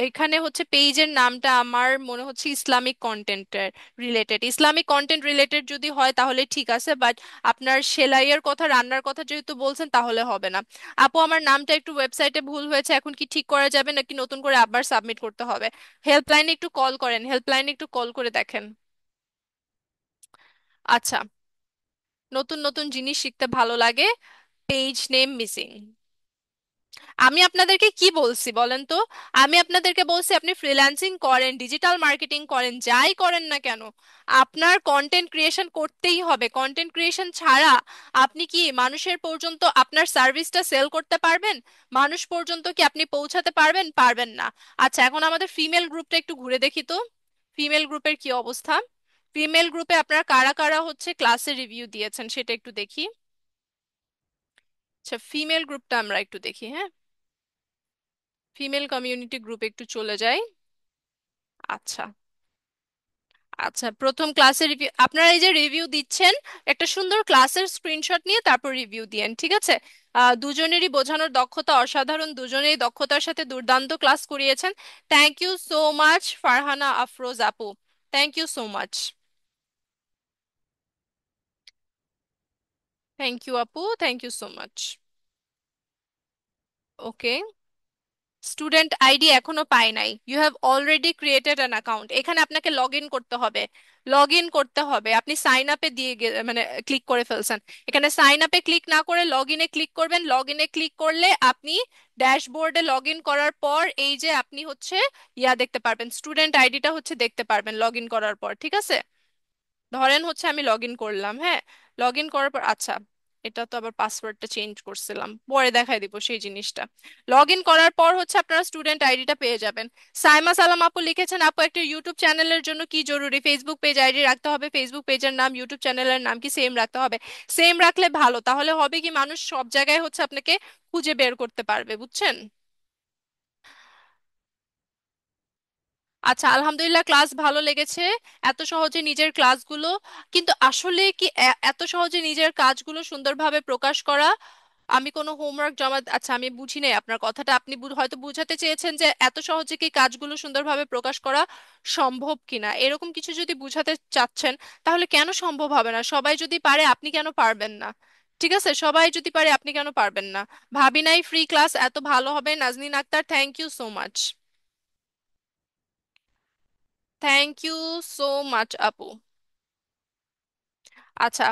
এখানে হচ্ছে পেজের নামটা আমার মনে হচ্ছে ইসলামিক কন্টেন্টের রিলেটেড। ইসলামিক কন্টেন্ট রিলেটেড যদি হয় তাহলে ঠিক আছে, বাট আপনার সেলাইয়ের কথা, রান্নার কথা যেহেতু বলছেন, তাহলে হবে না। আপু আমার নামটা একটু ওয়েবসাইটে ভুল হয়েছে, এখন কি ঠিক করা যাবে নাকি নতুন করে আবার সাবমিট করতে হবে? হেল্পলাইনে একটু কল করেন, হেল্পলাইনে একটু কল করে দেখেন। আচ্ছা, নতুন নতুন জিনিস শিখতে ভালো লাগে। Page name missing. আমি আপনাদেরকে কি বলছি বলেন তো? আমি আপনাদেরকে বলছি আপনি ফ্রিল্যান্সিং করেন, ডিজিটাল মার্কেটিং করেন, যাই করেন না কেন, আপনার কন্টেন্ট ক্রিয়েশন করতেই হবে। কন্টেন্ট ক্রিয়েশন ছাড়া আপনি কি মানুষের পর্যন্ত আপনার সার্ভিসটা সেল করতে পারবেন? মানুষ পর্যন্ত কি আপনি পৌঁছাতে পারবেন? পারবেন না। আচ্ছা, এখন আমাদের ফিমেল গ্রুপটা একটু ঘুরে দেখি তো। ফিমেল গ্রুপের কি অবস্থা? ফিমেল গ্রুপে আপনারা কারা কারা হচ্ছে ক্লাসে রিভিউ দিয়েছেন সেটা একটু দেখি। আচ্ছা, ফিমেল গ্রুপটা আমরা একটু দেখি, হ্যাঁ। ফিমেল কমিউনিটি গ্রুপে একটু চলে যাই। আচ্ছা, আচ্ছা, প্রথম ক্লাসের রিভিউ, আপনারা এই যে রিভিউ দিচ্ছেন, একটা সুন্দর ক্লাসের স্ক্রিনশট নিয়ে তারপর রিভিউ দিয়েন, ঠিক আছে। দুজনেরই বোঝানোর দক্ষতা অসাধারণ, দুজনেই দক্ষতার সাথে দুর্দান্ত ক্লাস করিয়েছেন। Thank you so much Farhana Afroz আপু, thank you so much. Thank you আপু, thank you so much. Okay, student ID এখনো পাই নাই। You have already created an account, এখানে আপনাকে লগ ইন করতে হবে। লগ ইন করতে হবে, আপনি সাইন আপে মানে ক্লিক করে ফেলছেন। এখানে সাইন আপে ক্লিক না করে লগ ইনে ক্লিক করবেন। লগ ইনে ক্লিক করলে আপনি ড্যাশবোর্ডে লগ ইন করার পর এই যে আপনি হচ্ছে দেখতে পারবেন, স্টুডেন্ট আইডিটা হচ্ছে দেখতে পারবেন লগ ইন করার পর, ঠিক আছে? ধরেন হচ্ছে আমি লগ ইন করলাম, হ্যাঁ। লগ ইন করার পর আচ্ছা, এটা তো আবার পাসওয়ার্ডটা চেঞ্জ করছিলাম, পরে দেখাই দিব সেই জিনিসটা। লগ ইন করার পর হচ্ছে আপনারা স্টুডেন্ট আইডিটা পেয়ে যাবেন। সাইমা সালাম আপু লিখেছেন, আপু একটা ইউটিউব চ্যানেলের জন্য কি জরুরি? ফেসবুক পেজ আইডি রাখতে হবে, ফেসবুক পেজের নাম, ইউটিউব চ্যানেলের নাম কি সেম রাখতে হবে? সেম রাখলে ভালো, তাহলে হবে কি মানুষ সব জায়গায় হচ্ছে আপনাকে খুঁজে বের করতে পারবে, বুঝছেন? আচ্ছা, আলহামদুলিল্লাহ ক্লাস ভালো লেগেছে। এত সহজে নিজের ক্লাসগুলো, কিন্তু আসলে কি এত সহজে নিজের কাজগুলো সুন্দরভাবে প্রকাশ করা? আমি কোনো হোমওয়ার্ক জমা, আচ্ছা আমি বুঝি নাই আপনার কথাটা, আপনি হয়তো বুঝাতে চেয়েছেন যে এত সহজে কি কাজগুলো সুন্দরভাবে প্রকাশ করা সম্ভব কিনা, এরকম কিছু যদি বুঝাতে চাচ্ছেন, তাহলে কেন সম্ভব হবে না? সবাই যদি পারে আপনি কেন পারবেন না? ঠিক আছে, সবাই যদি পারে আপনি কেন পারবেন না? ভাবি নাই ফ্রি ক্লাস এত ভালো হবে। Nazneen Akter, thank you so much. Thank you so much আপু। আচ্ছা,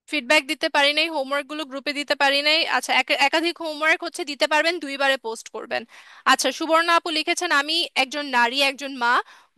ফিডব্যাক দিতে পারি নাই, হোমওয়ার্ক গুলো গ্রুপে দিতে পারি নাই। আচ্ছা, একাধিক হোমওয়ার্ক হচ্ছে দিতে পারবেন, দুইবারে পোস্ট করবেন। আচ্ছা, সুবর্ণা আপু লিখেছেন, আমি একজন নারী, একজন মা,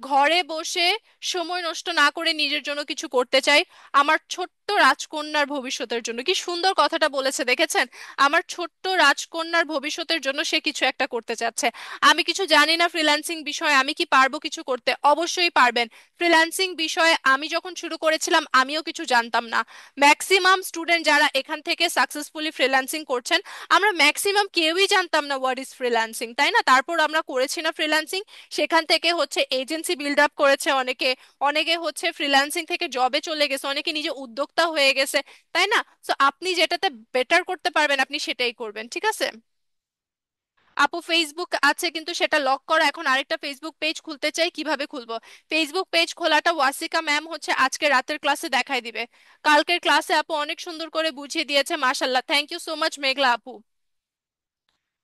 ঘরে বসে সময় নষ্ট না করে নিজের জন্য কিছু করতে চাই। আমার ছোট্ট রাজকন্যার ভবিষ্যতের জন্য, কি সুন্দর কথাটা বলেছে দেখেছেন? আমার ছোট্ট রাজকন্যার ভবিষ্যতের জন্য সে কিছু একটা করতে চাচ্ছে। আমি কিছু জানি না ফ্রিল্যান্সিং বিষয়ে, আমি কি পারবো কিছু করতে? অবশ্যই পারবেন। ফ্রিল্যান্সিং বিষয়ে আমি যখন শুরু করেছিলাম আমিও কিছু জানতাম না। ম্যাক্সিমাম স্টুডেন্ট যারা এখান থেকে সাকসেসফুলি ফ্রিল্যান্সিং করছেন, আমরা ম্যাক্সিমাম কেউই জানতাম না হোয়াট ইজ ফ্রিল্যান্সিং, তাই না? তারপর আমরা করেছি না ফ্রিল্যান্সিং, সেখান থেকে হচ্ছে এজেন্সি বিল্ড আপ করেছে অনেকে, অনেকে হচ্ছে ফ্রিল্যান্সিং থেকে জবে চলে গেছে, অনেকে নিজে উদ্যোক্তা হয়ে গেছে, তাই না? তো আপনি যেটাতে বেটার করতে পারবেন আপনি সেটাই করবেন, ঠিক আছে? আপু ফেসবুক আছে কিন্তু সেটা লক করা, এখন আরেকটা ফেসবুক পেজ খুলতে চাই, কিভাবে খুলবো? ফেসবুক পেজ খোলাটা ওয়াসিকা ম্যাম হচ্ছে আজকে রাতের ক্লাসে দেখাই দিবে। কালকের ক্লাসে আপু অনেক সুন্দর করে বুঝিয়ে দিয়েছে, মাশাল্লাহ, থ্যাংক ইউ সো মাচ মেঘলা আপু।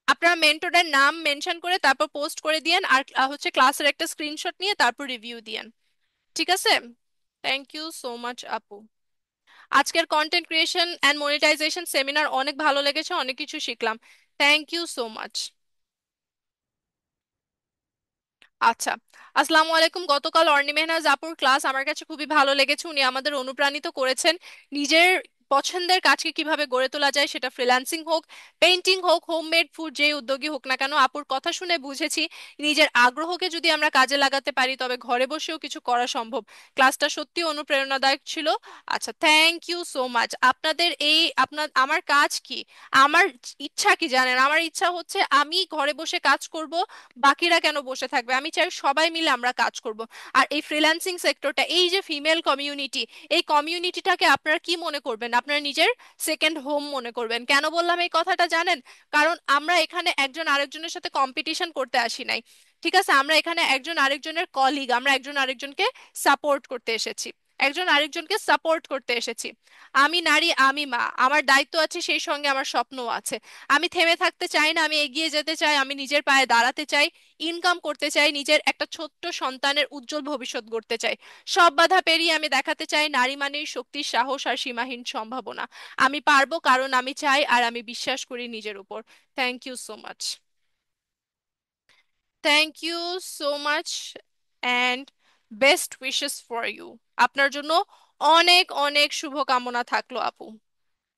আপনারা মেন্টরের নাম মেনশন করে তারপর পোস্ট করে দিয়েন, আর হচ্ছে ক্লাসের একটা স্ক্রিনশট নিয়ে তারপর রিভিউ দিয়েন, ঠিক আছে? থ্যাংক ইউ সো মাচ আপু। আজকের content creation and monetisation seminar অনেক ভালো লেগেছে, অনেক কিছু শিখলাম। Thank you so much. আচ্ছা, আসসালামু আলাইকুম। গতকাল অর্নি মেহনাজ আপুর ক্লাস আমার কাছে খুবই ভালো লেগেছে, উনি আমাদের অনুপ্রাণিত করেছেন নিজের পছন্দের কাজকে কিভাবে গড়ে তোলা যায়, সেটা ফ্রিল্যান্সিং হোক, পেইন্টিং হোক, হোমমেড ফুড, যে উদ্যোগী হোক না কেন। আপুর কথা শুনে বুঝেছি নিজের আগ্রহকে যদি আমরা কাজে লাগাতে পারি তবে ঘরে বসেও কিছু করা সম্ভব। ক্লাসটা সত্যি অনুপ্রেরণাদায়ক ছিল। আচ্ছা, থ্যাংক ইউ সো মাচ। আপনাদের এই আমার কাজ কি, আমার ইচ্ছা কি জানেন? আমার ইচ্ছা হচ্ছে আমি ঘরে বসে কাজ করব, বাকিরা কেন বসে থাকবে? আমি চাই সবাই মিলে আমরা কাজ করব। আর এই ফ্রিল্যান্সিং সেক্টরটা, এই যে ফিমেল কমিউনিটি, এই কমিউনিটিটাকে আপনারা কি মনে করবেন? আপনারা নিজের সেকেন্ড হোম মনে করবেন। কেন বললাম এই কথাটা জানেন? কারণ আমরা এখানে একজন আরেকজনের সাথে কম্পিটিশন করতে আসি নাই, ঠিক আছে? আমরা এখানে একজন আরেকজনের কলিগ, আমরা একজন আরেকজনকে সাপোর্ট করতে এসেছি, একজন আরেকজনকে সাপোর্ট করতে এসেছি। আমি নারী, আমি মা, আমার দায়িত্ব আছে, সেই সঙ্গে আমার স্বপ্নও আছে। আমি থেমে থাকতে চাই না, আমি এগিয়ে যেতে চাই, আমি নিজের পায়ে দাঁড়াতে চাই, ইনকাম করতে চাই, নিজের একটা ছোট্ট সন্তানের উজ্জ্বল ভবিষ্যৎ গড়তে চাই। সব বাধা পেরিয়ে আমি দেখাতে চাই নারী মানেই শক্তি, সাহস আর সীমাহীন সম্ভাবনা। আমি পারবো কারণ আমি চাই আর আমি বিশ্বাস করি নিজের উপর। Thank you so much. Thank you so much and best wishes for you. আপনার জন্য অনেক অনেক শুভকামনা থাকলো আপু।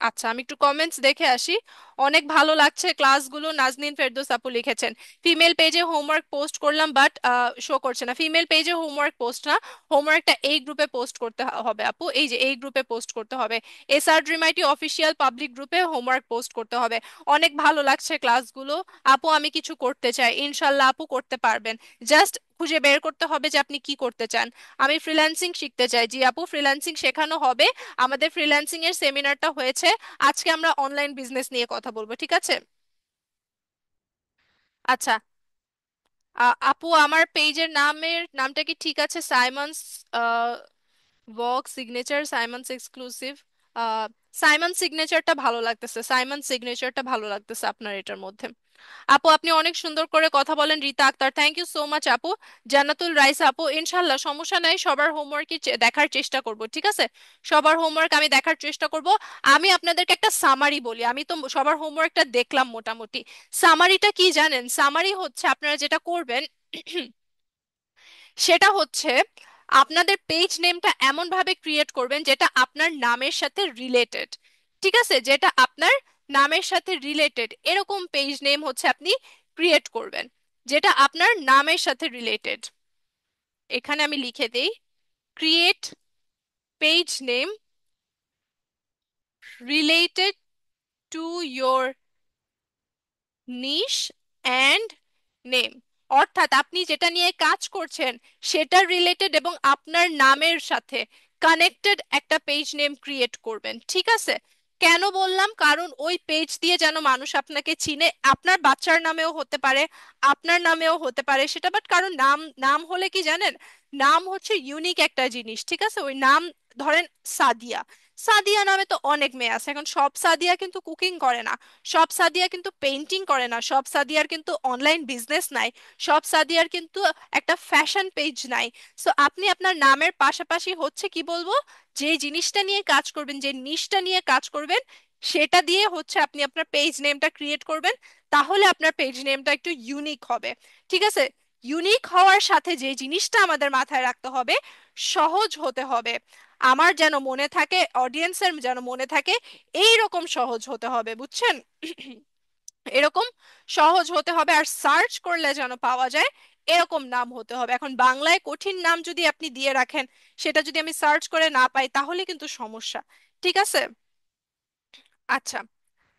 আচ্ছা, আমি একটু কমেন্টস দেখে আসি। অনেক ভালো লাগছে ক্লাসগুলো, নাজনীন ফেরদৌস আপু লিখেছেন। ফিমেল পেজে হোমওয়ার্ক পোস্ট করলাম বাট শো করছে না। ফিমেল পেজে হোমওয়ার্ক পোস্ট না, হোমওয়ার্কটা এই গ্রুপে পোস্ট করতে হবে আপু, এই যে এই গ্রুপে পোস্ট করতে হবে। SR dream IT official public গ্রুপে হোমওয়ার্ক পোস্ট করতে হবে। অনেক ভালো লাগছে ক্লাসগুলো আপু, আমি কিছু করতে চাই, ইনশাল্লাহ আপু করতে পারবেন। জাস্ট খুঁজে বের করতে হবে যে আপনি কি করতে চান। আমি ফ্রিল্যান্সিং শিখতে চাই, জি আপু ফ্রিল্যান্সিং শেখানো হবে। আমাদের ফ্রিল্যান্সিং এর সেমিনারটা হয়েছে, আজকে আমরা অনলাইন বিজনেস নিয়ে কথা বলবো, ঠিক আছে? আচ্ছা, আপু আমার পেজের নামটা কি ঠিক আছে? Simon's work signature, Simon's exclusive, Simon সিগনেচারটা ভালো লাগতেছে, সাইমন সিগনেচারটা ভালো লাগতেছে আপনার এটার মধ্যে। আপু আপনি অনেক সুন্দর করে কথা বলেন। Rita Akter, thank you so much আপু। জান্নাতুল রাইসা আপু, ইনশাল্লাহ সমস্যা নাই, সবার হোমওয়ার্কই দেখার চেষ্টা করব, ঠিক আছে? সবার হোমওয়ার্ক আমি দেখার চেষ্টা করব। আমি আপনাদেরকে একটা সামারি বলি, আমি তো সবার হোমওয়ার্কটা দেখলাম মোটামুটি। সামারিটা কি জানেন? সামারি হচ্ছে আপনারা যেটা করবেন সেটা হচ্ছে আপনাদের পেজ নেমটা এমন ভাবে ক্রিয়েট করবেন যেটা আপনার নামের সাথে রিলেটেড। ঠিক আছে, যেটা আপনার নামের সাথে রিলেটেড এরকম পেজ নেম হচ্ছে আপনি ক্রিয়েট করবেন, যেটা আপনার নামের সাথে রিলেটেড। এখানে আমি লিখে দেই, create page name related to your niche and name. অর্থাৎ আপনি যেটা নিয়ে কাজ করছেন সেটার রিলেটেড এবং আপনার নামের সাথে কানেক্টেড একটা পেজ নেম ক্রিয়েট করবেন, ঠিক আছে? কেন বললাম? কারণ ওই পেজ দিয়ে যেন মানুষ আপনাকে চিনে। আপনার বাচ্চার নামেও হতে পারে, আপনার নামেও হতে পারে সেটা, বাট কারণ নাম, নাম হলে কি জানেন, নাম হচ্ছে ইউনিক একটা জিনিস, ঠিক আছে? ওই নাম, ধরেন সাদিয়া, সাদিয়া নামে তো অনেক মেয়ে আছে। এখন সব সাদিয়া কিন্তু কুকিং করে না, সব সাদিয়া কিন্তু পেন্টিং করে না, সব সাদিয়ার কিন্তু অনলাইন বিজনেস নাই, সব সাদিয়ার কিন্তু একটা ফ্যাশন পেজ নাই। সো আপনি আপনার নামের পাশাপাশি হচ্ছে কি বলবো, যে জিনিসটা নিয়ে কাজ করবেন, যে নিশটা নিয়ে কাজ করবেন, সেটা দিয়ে হচ্ছে আপনি আপনার পেজ নেমটা ক্রিয়েট করবেন। তাহলে আপনার পেজ নেমটা একটু ইউনিক হবে, ঠিক আছে? ইউনিক হওয়ার সাথে যে জিনিসটা আমাদের মাথায় রাখতে হবে, সহজ হতে হবে। আমার যেন মনে থাকে, অডিয়েন্সের যেন মনে থাকে, এই রকম সহজ হতে হবে, বুঝছেন? এরকম সহজ হতে হবে, আর সার্চ করলে যেন পাওয়া যায় এরকম নাম হতে হবে। এখন বাংলায় কঠিন নাম যদি আপনি দিয়ে রাখেন, সেটা যদি আমি সার্চ করে না পাই তাহলে কিন্তু সমস্যা, ঠিক আছে? আচ্ছা,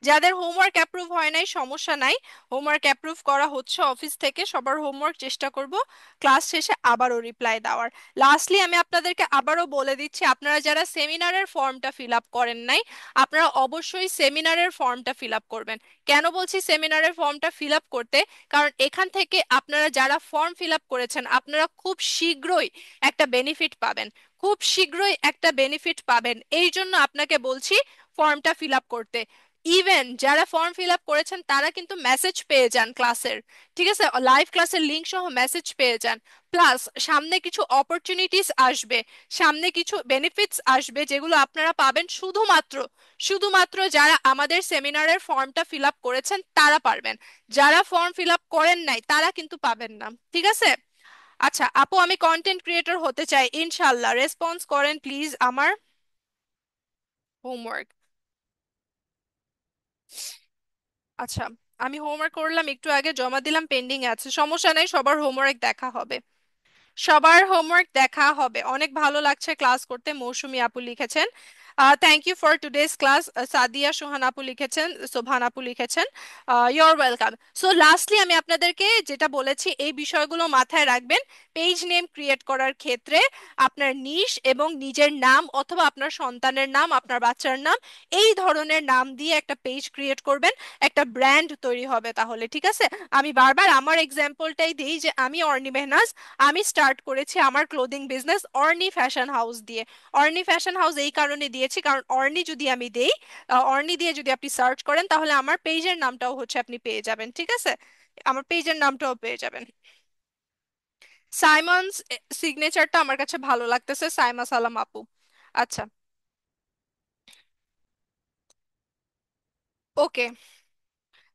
যাদের হোমওয়ার্ক অ্যাপ্রুভ হয় নাই সমস্যা নাই, হোমওয়ার্ক অ্যাপ্রুভ করা হচ্ছে অফিস থেকে, সবার হোমওয়ার্ক চেষ্টা করব ক্লাস শেষে আবারও রিপ্লাই দেওয়ার। লাস্টলি আমি আপনাদেরকে আবারও বলে দিচ্ছি, আপনারা যারা সেমিনারের ফর্মটা ফিল আপ করেন নাই, আপনারা অবশ্যই সেমিনারের ফর্মটা ফিল আপ করবেন। কেন বলছি সেমিনারের ফর্মটা ফিল আপ করতে? কারণ এখান থেকে আপনারা যারা ফর্ম ফিল আপ করেছেন আপনারা খুব শীঘ্রই একটা বেনিফিট পাবেন, খুব শীঘ্রই একটা বেনিফিট পাবেন, এই জন্য আপনাকে বলছি ফর্মটা ফিল আপ করতে। ইভেন যারা ফর্ম ফিল আপ করেছেন তারা কিন্তু মেসেজ পেয়ে যান ক্লাসের, ঠিক আছে? লাইভ ক্লাসের লিংক সহ মেসেজ পেয়ে যান। প্লাস সামনে কিছু অপরচুনিটিস আসবে, সামনে কিছু বেনিফিটস আসবে যেগুলো আপনারা পাবেন শুধুমাত্র, শুধুমাত্র যারা আমাদের সেমিনারের ফর্মটা ফিল আপ করেছেন তারা পারবেন। যারা ফর্ম ফিল আপ করেন নাই তারা কিন্তু পাবেন না, ঠিক আছে? আচ্ছা আপু, আমি কন্টেন্ট ক্রিয়েটর হতে চাই, ইনশাল্লাহ রেসপন্স করেন প্লিজ আমার হোমওয়ার্ক। আচ্ছা, আমি হোমওয়ার্ক করলাম একটু আগে, জমা দিলাম, পেন্ডিং আছে, সমস্যা নেই, সবার হোমওয়ার্ক দেখা হবে, সবার হোমওয়ার্ক দেখা হবে। অনেক ভালো লাগছে ক্লাস করতে, মৌসুমী আপু লিখেছেন। Thank you for today's class, Sadia Sohan আপু লিখেছেন, সোভান আপু লিখেছেন। Your welcome. সো লাস্টলি আমি আপনাদেরকে যেটা বলেছি এই বিষয়গুলো মাথায় রাখবেন। পেজ নেম ক্রিয়েট করার ক্ষেত্রে আপনার নিশ এবং নিজের নাম অথবা আপনার সন্তানের নাম, আপনার বাচ্চার নাম, এই ধরনের নাম দিয়ে একটা পেজ ক্রিয়েট করবেন, একটা ব্র্যান্ড তৈরি হবে তাহলে, ঠিক আছে? আমি বারবার আমার এক্সাম্পলটাই দিই যে আমি অর্নি মেহনাজ, আমি স্টার্ট করেছি আমার ক্লোদিং বিজনেস অর্নি ফ্যাশন হাউস দিয়ে। অর্নি ফ্যাশন হাউস এই কারণে দিয়েছি কারণ অর্নি যদি আমি দেই, অর্নি দিয়ে যদি আপনি সার্চ করেন তাহলে আমার পেজের নামটাও হচ্ছে আপনি পেয়ে যাবেন, ঠিক আছে? আমার পেজের নামটাও পেয়ে যাবেন। সাইমন্স সিগনেচারটা আমার কাছে ভালো লাগতেছে, সাইমা সালাম আপু। আচ্ছা, ওকে।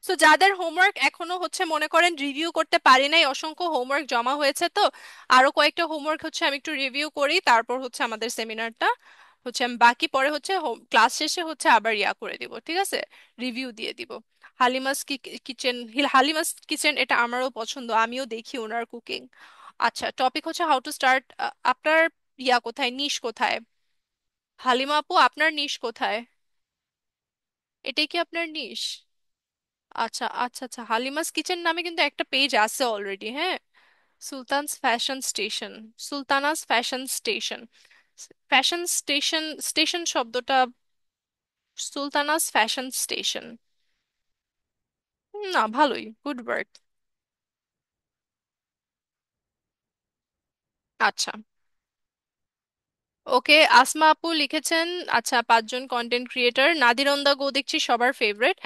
সো যাদের হোমওয়ার্ক এখনো হচ্ছে মনে করেন রিভিউ করতে পারি নাই, অসংখ্য হোমওয়ার্ক জমা হয়েছে, তো আরো কয়েকটা হোমওয়ার্ক হচ্ছে আমি একটু রিভিউ করি, তারপর হচ্ছে আমাদের সেমিনারটা হচ্ছে আমি বাকি পরে হচ্ছে ক্লাস শেষে হচ্ছে আবার ইয়া করে দিব, ঠিক আছে? রিভিউ দিয়ে দিব। হালিমাস কিচেন, হালিমাস কিচেন এটা আমারও পছন্দ, আমিও দেখি ওনার কুকিং। আচ্ছা, টপিক হচ্ছে হাউ টু স্টার্ট। আপনার ইয়া কোথায়, নিশ কোথায়? হালিমা আপু আপনার নিশ কোথায়? এটাই কি আপনার নিশ? আচ্ছা আচ্ছা আচ্ছা, হালিমাস কিচেন নামে কিন্তু একটা পেজ আছে অলরেডি, হ্যাঁ। Sultans fashion station, Sultana's fashion station, fashion station, station শব্দটা, সুলতানাস ফ্যাশন স্টেশন, না ভালোই, গুড ওয়ার্ক। আচ্ছা, ওকে, আসমা আপু লিখেছেন। আচ্ছা, 5 জন কন্টেন্ট ক্রিয়েটর, নাদিরন্দা গো দেখছি সবার ফেভারিট।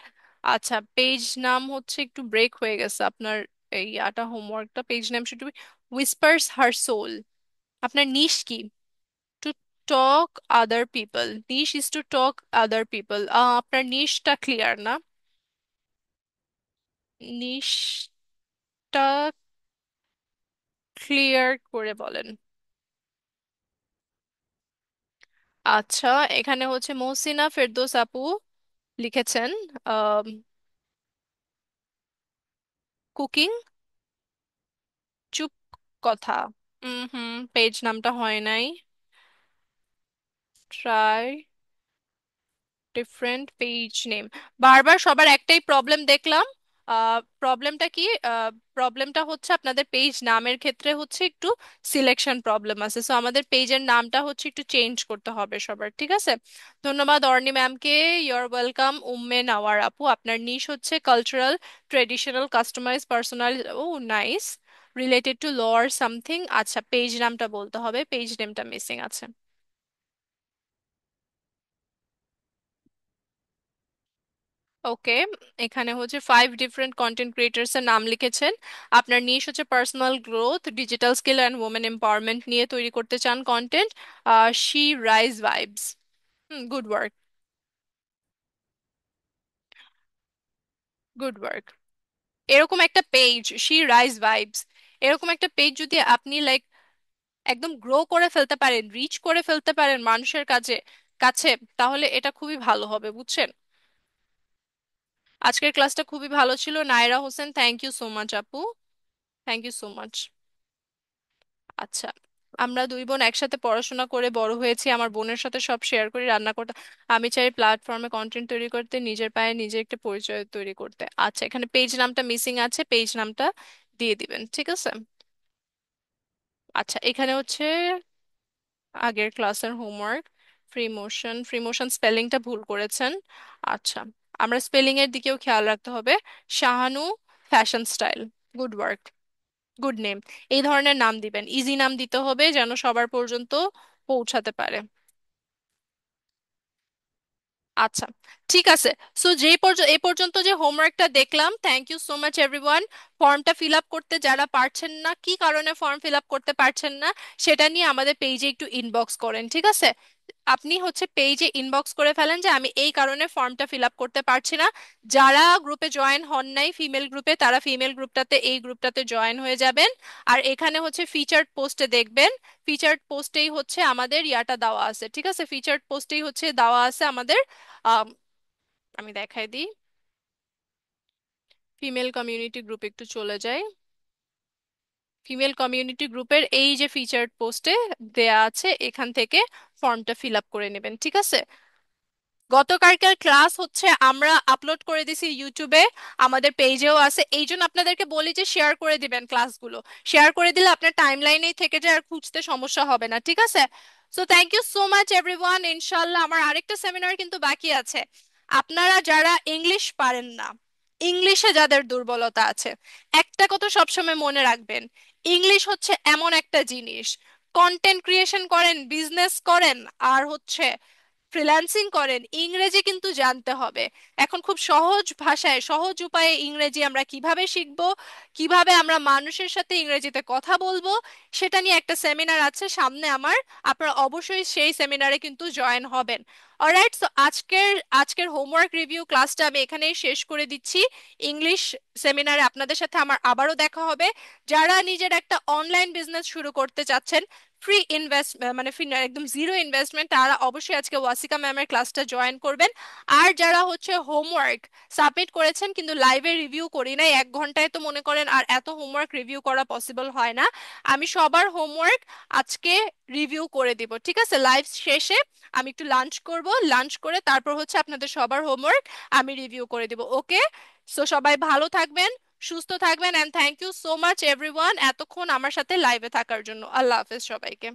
আচ্ছা, পেজ নাম হচ্ছে একটু ব্রেক হয়ে গেছে আপনার, এই আটা হোমওয়ার্কটা পেজ নাম শুধু হুইসপার্স হার সোল। আপনার নিশ কি? To talk other people, niche is to talk other people. আপনার নিশটা ক্লিয়ার না? নিশটা ক্লিয়ার করে বলেন। আচ্ছা, এখানে হচ্ছে মহসিনা ফেরদৌস আপু লিখেছেন কুকিং। চুপ কথা। হুম, পেজ নামটা হয় নাই। Try different page name. বারবার সবার একটাই প্রবলেম দেখলাম। প্রবলেমটা কি? প্রবলেমটা হচ্ছে আপনাদের পেজ নামের ক্ষেত্রে হচ্ছে একটু সিলেকশন প্রবলেম আছে, সো আমাদের পেজের নামটা হচ্ছে একটু চেঞ্জ করতে হবে সবার, ঠিক আছে? ধন্যবাদ অর্নি ম্যামকে। ইউর ওয়েলকাম উম্মে নাওয়ার আপু। আপনার নিশ হচ্ছে cultural, traditional, customise, personal. Oh nice. Related to law or something. আচ্ছা, পেজ নামটা বলতে হবে, পেজ নেমটা মিসিং আছে। ওকে, এখানে হচ্ছে 5 ডিফারেন্ট কন্টেন্ট ক্রিয়েটার্স এর নাম লিখেছেন। আপনার নিশ হচ্ছে personal growth, digital skill and women empowerment নিয়ে তৈরি করতে চান content. She rise vibes. Good work, good work. এরকম একটা পেজ, শি রাইজ ভাইবস, এরকম একটা পেজ যদি আপনি লাইক একদম গ্রো করে ফেলতে পারেন, রিচ করে ফেলতে পারেন মানুষের কাছে কাছে, তাহলে এটা খুবই ভালো হবে, বুঝছেন? আজকের ক্লাসটা খুবই ভালো ছিল। Nayra Hossain, thank you so much আপু, থ্যাংক ইউ সো মাচ। আচ্ছা, আমরা দুই বোন একসাথে পড়াশোনা করে বড় হয়েছি, আমার বোনের সাথে সব শেয়ার করি, রান্না করতে। আমি চাই প্ল্যাটফর্মে কন্টেন্ট তৈরি করতে, নিজের পায়ে নিজে একটা পরিচয় তৈরি করতে। আচ্ছা, এখানে পেজ নামটা মিসিং আছে, পেজ নামটা দিয়ে দিবেন, ঠিক আছে? আচ্ছা, এখানে হচ্ছে আগের ক্লাসের homework. Free motion, free motion স্পেলিংটা ভুল করেছেন। আচ্ছা, আমরা স্পেলিং এর দিকেও খেয়াল রাখতে হবে। Shahanu fashion style. Good work, good name. এই ধরনের নাম দিবেন, ইজি নাম দিতে হবে যেন সবার পর্যন্ত পৌঁছাতে পারে। আচ্ছা, ঠিক আছে। সো এই পর্যন্ত যে হোমওয়ার্কটা দেখলাম, thank you so much everyone. ফর্মটা ফিল আপ করতে যারা পারছেন না, কি কারণে ফর্ম ফিল আপ করতে পারছেন না সেটা নিয়ে আমাদের পেজে একটু ইনবক্স করেন, ঠিক আছে? আপনি হচ্ছে পেজে ইনবক্স করে ফেলেন যে আমি এই কারণে ফর্মটা ফিল আপ করতে পারছি না। যারা গ্রুপে জয়েন হন নাই ফিমেল গ্রুপে, তারা ফিমেল গ্রুপটাতে, এই গ্রুপটাতে জয়েন হয়ে যাবেন। আর এখানে হচ্ছে ফিচার্ড পোস্টে দেখবেন, ফিচার্ড পোস্টেই হচ্ছে আমাদের ইয়াটা দেওয়া আছে, ঠিক আছে? ফিচার্ড পোস্টেই হচ্ছে দেওয়া আছে আমাদের আম, আমি দেখাই দিই। ফিমেল কমিউনিটি গ্রুপ একটু চলে যাই। ফিমেল কমিউনিটি গ্রুপের এই যে ফিচার্ড পোস্টে দেয়া আছে, এখান থেকে ফর্মটা ফিল আপ করে নেবেন, ঠিক আছে? গতকালকার ক্লাস হচ্ছে আমরা আপলোড করে দিছি ইউটিউবে, আমাদের পেজেও আছে। এই জন্য আপনাদেরকে বলি যে শেয়ার করে দিবেন ক্লাসগুলো। শেয়ার করে দিলে আপনার টাইমলাইনেই থেকে যায়, আর খুঁজতে সমস্যা হবে না, ঠিক আছে? So thank you so much everyone. ইনশাল্লাহ আমার আরেকটা সেমিনার কিন্তু বাকি আছে। আপনারা যারা ইংলিশ পারেন না, ইংলিশে যাদের দুর্বলতা আছে, একটা কথা সবসময় মনে রাখবেন, ইংলিশ হচ্ছে এমন একটা জিনিস, কন্টেন্ট ক্রিয়েশন করেন, বিজনেস করেন, আর হচ্ছে ফ্রিল্যান্সিং করেন, ইংরেজি কিন্তু জানতে হবে। এখন খুব সহজ ভাষায়, সহজ উপায়ে ইংরেজি আমরা কিভাবে শিখবো, কিভাবে আমরা মানুষের সাথে ইংরেজিতে কথা বলবো, সেটা নিয়ে একটা সেমিনার আছে সামনে আমার। আপনারা অবশ্যই সেই সেমিনারে কিন্তু জয়েন হবেন। অলরাইট, সো আজকের আজকের হোমওয়ার্ক রিভিউ ক্লাসটা আমি এখানেই শেষ করে দিচ্ছি। ইংলিশ সেমিনারে আপনাদের সাথে আমার আবারও দেখা হবে। যারা নিজের একটা অনলাইন বিজনেস শুরু করতে চাচ্ছেন, ফ্রি ইনভেস্ট মানে free না, একদম জিরো ইনভেস্টমেন্ট, তারা অবশ্যই আজকে ওয়াসিকা ম্যামের ক্লাসটা জয়েন করবেন। আর যারা হচ্ছে হোমওয়ার্ক সাবমিট করেছেন কিন্তু লাইভে রিভিউ করি নাই, 1 ঘন্টায় তো মনে করেন আর এত হোমওয়ার্ক রিভিউ করা পসিবল হয় না, আমি সবার হোমওয়ার্ক আজকে রিভিউ করে দিব, ঠিক আছে? লাইভ শেষে আমি একটু লাঞ্চ করব, লাঞ্চ করে তারপর হচ্ছে আপনাদের সবার হোমওয়ার্ক আমি রিভিউ করে দিব, ওকে? সো সবাই ভালো থাকবেন, সুস্থ থাকবেন, and thank you so much everyone এতক্ষণ আমার সাথে লাইভে থাকার জন্য। আল্লাহ হাফেজ সবাইকে।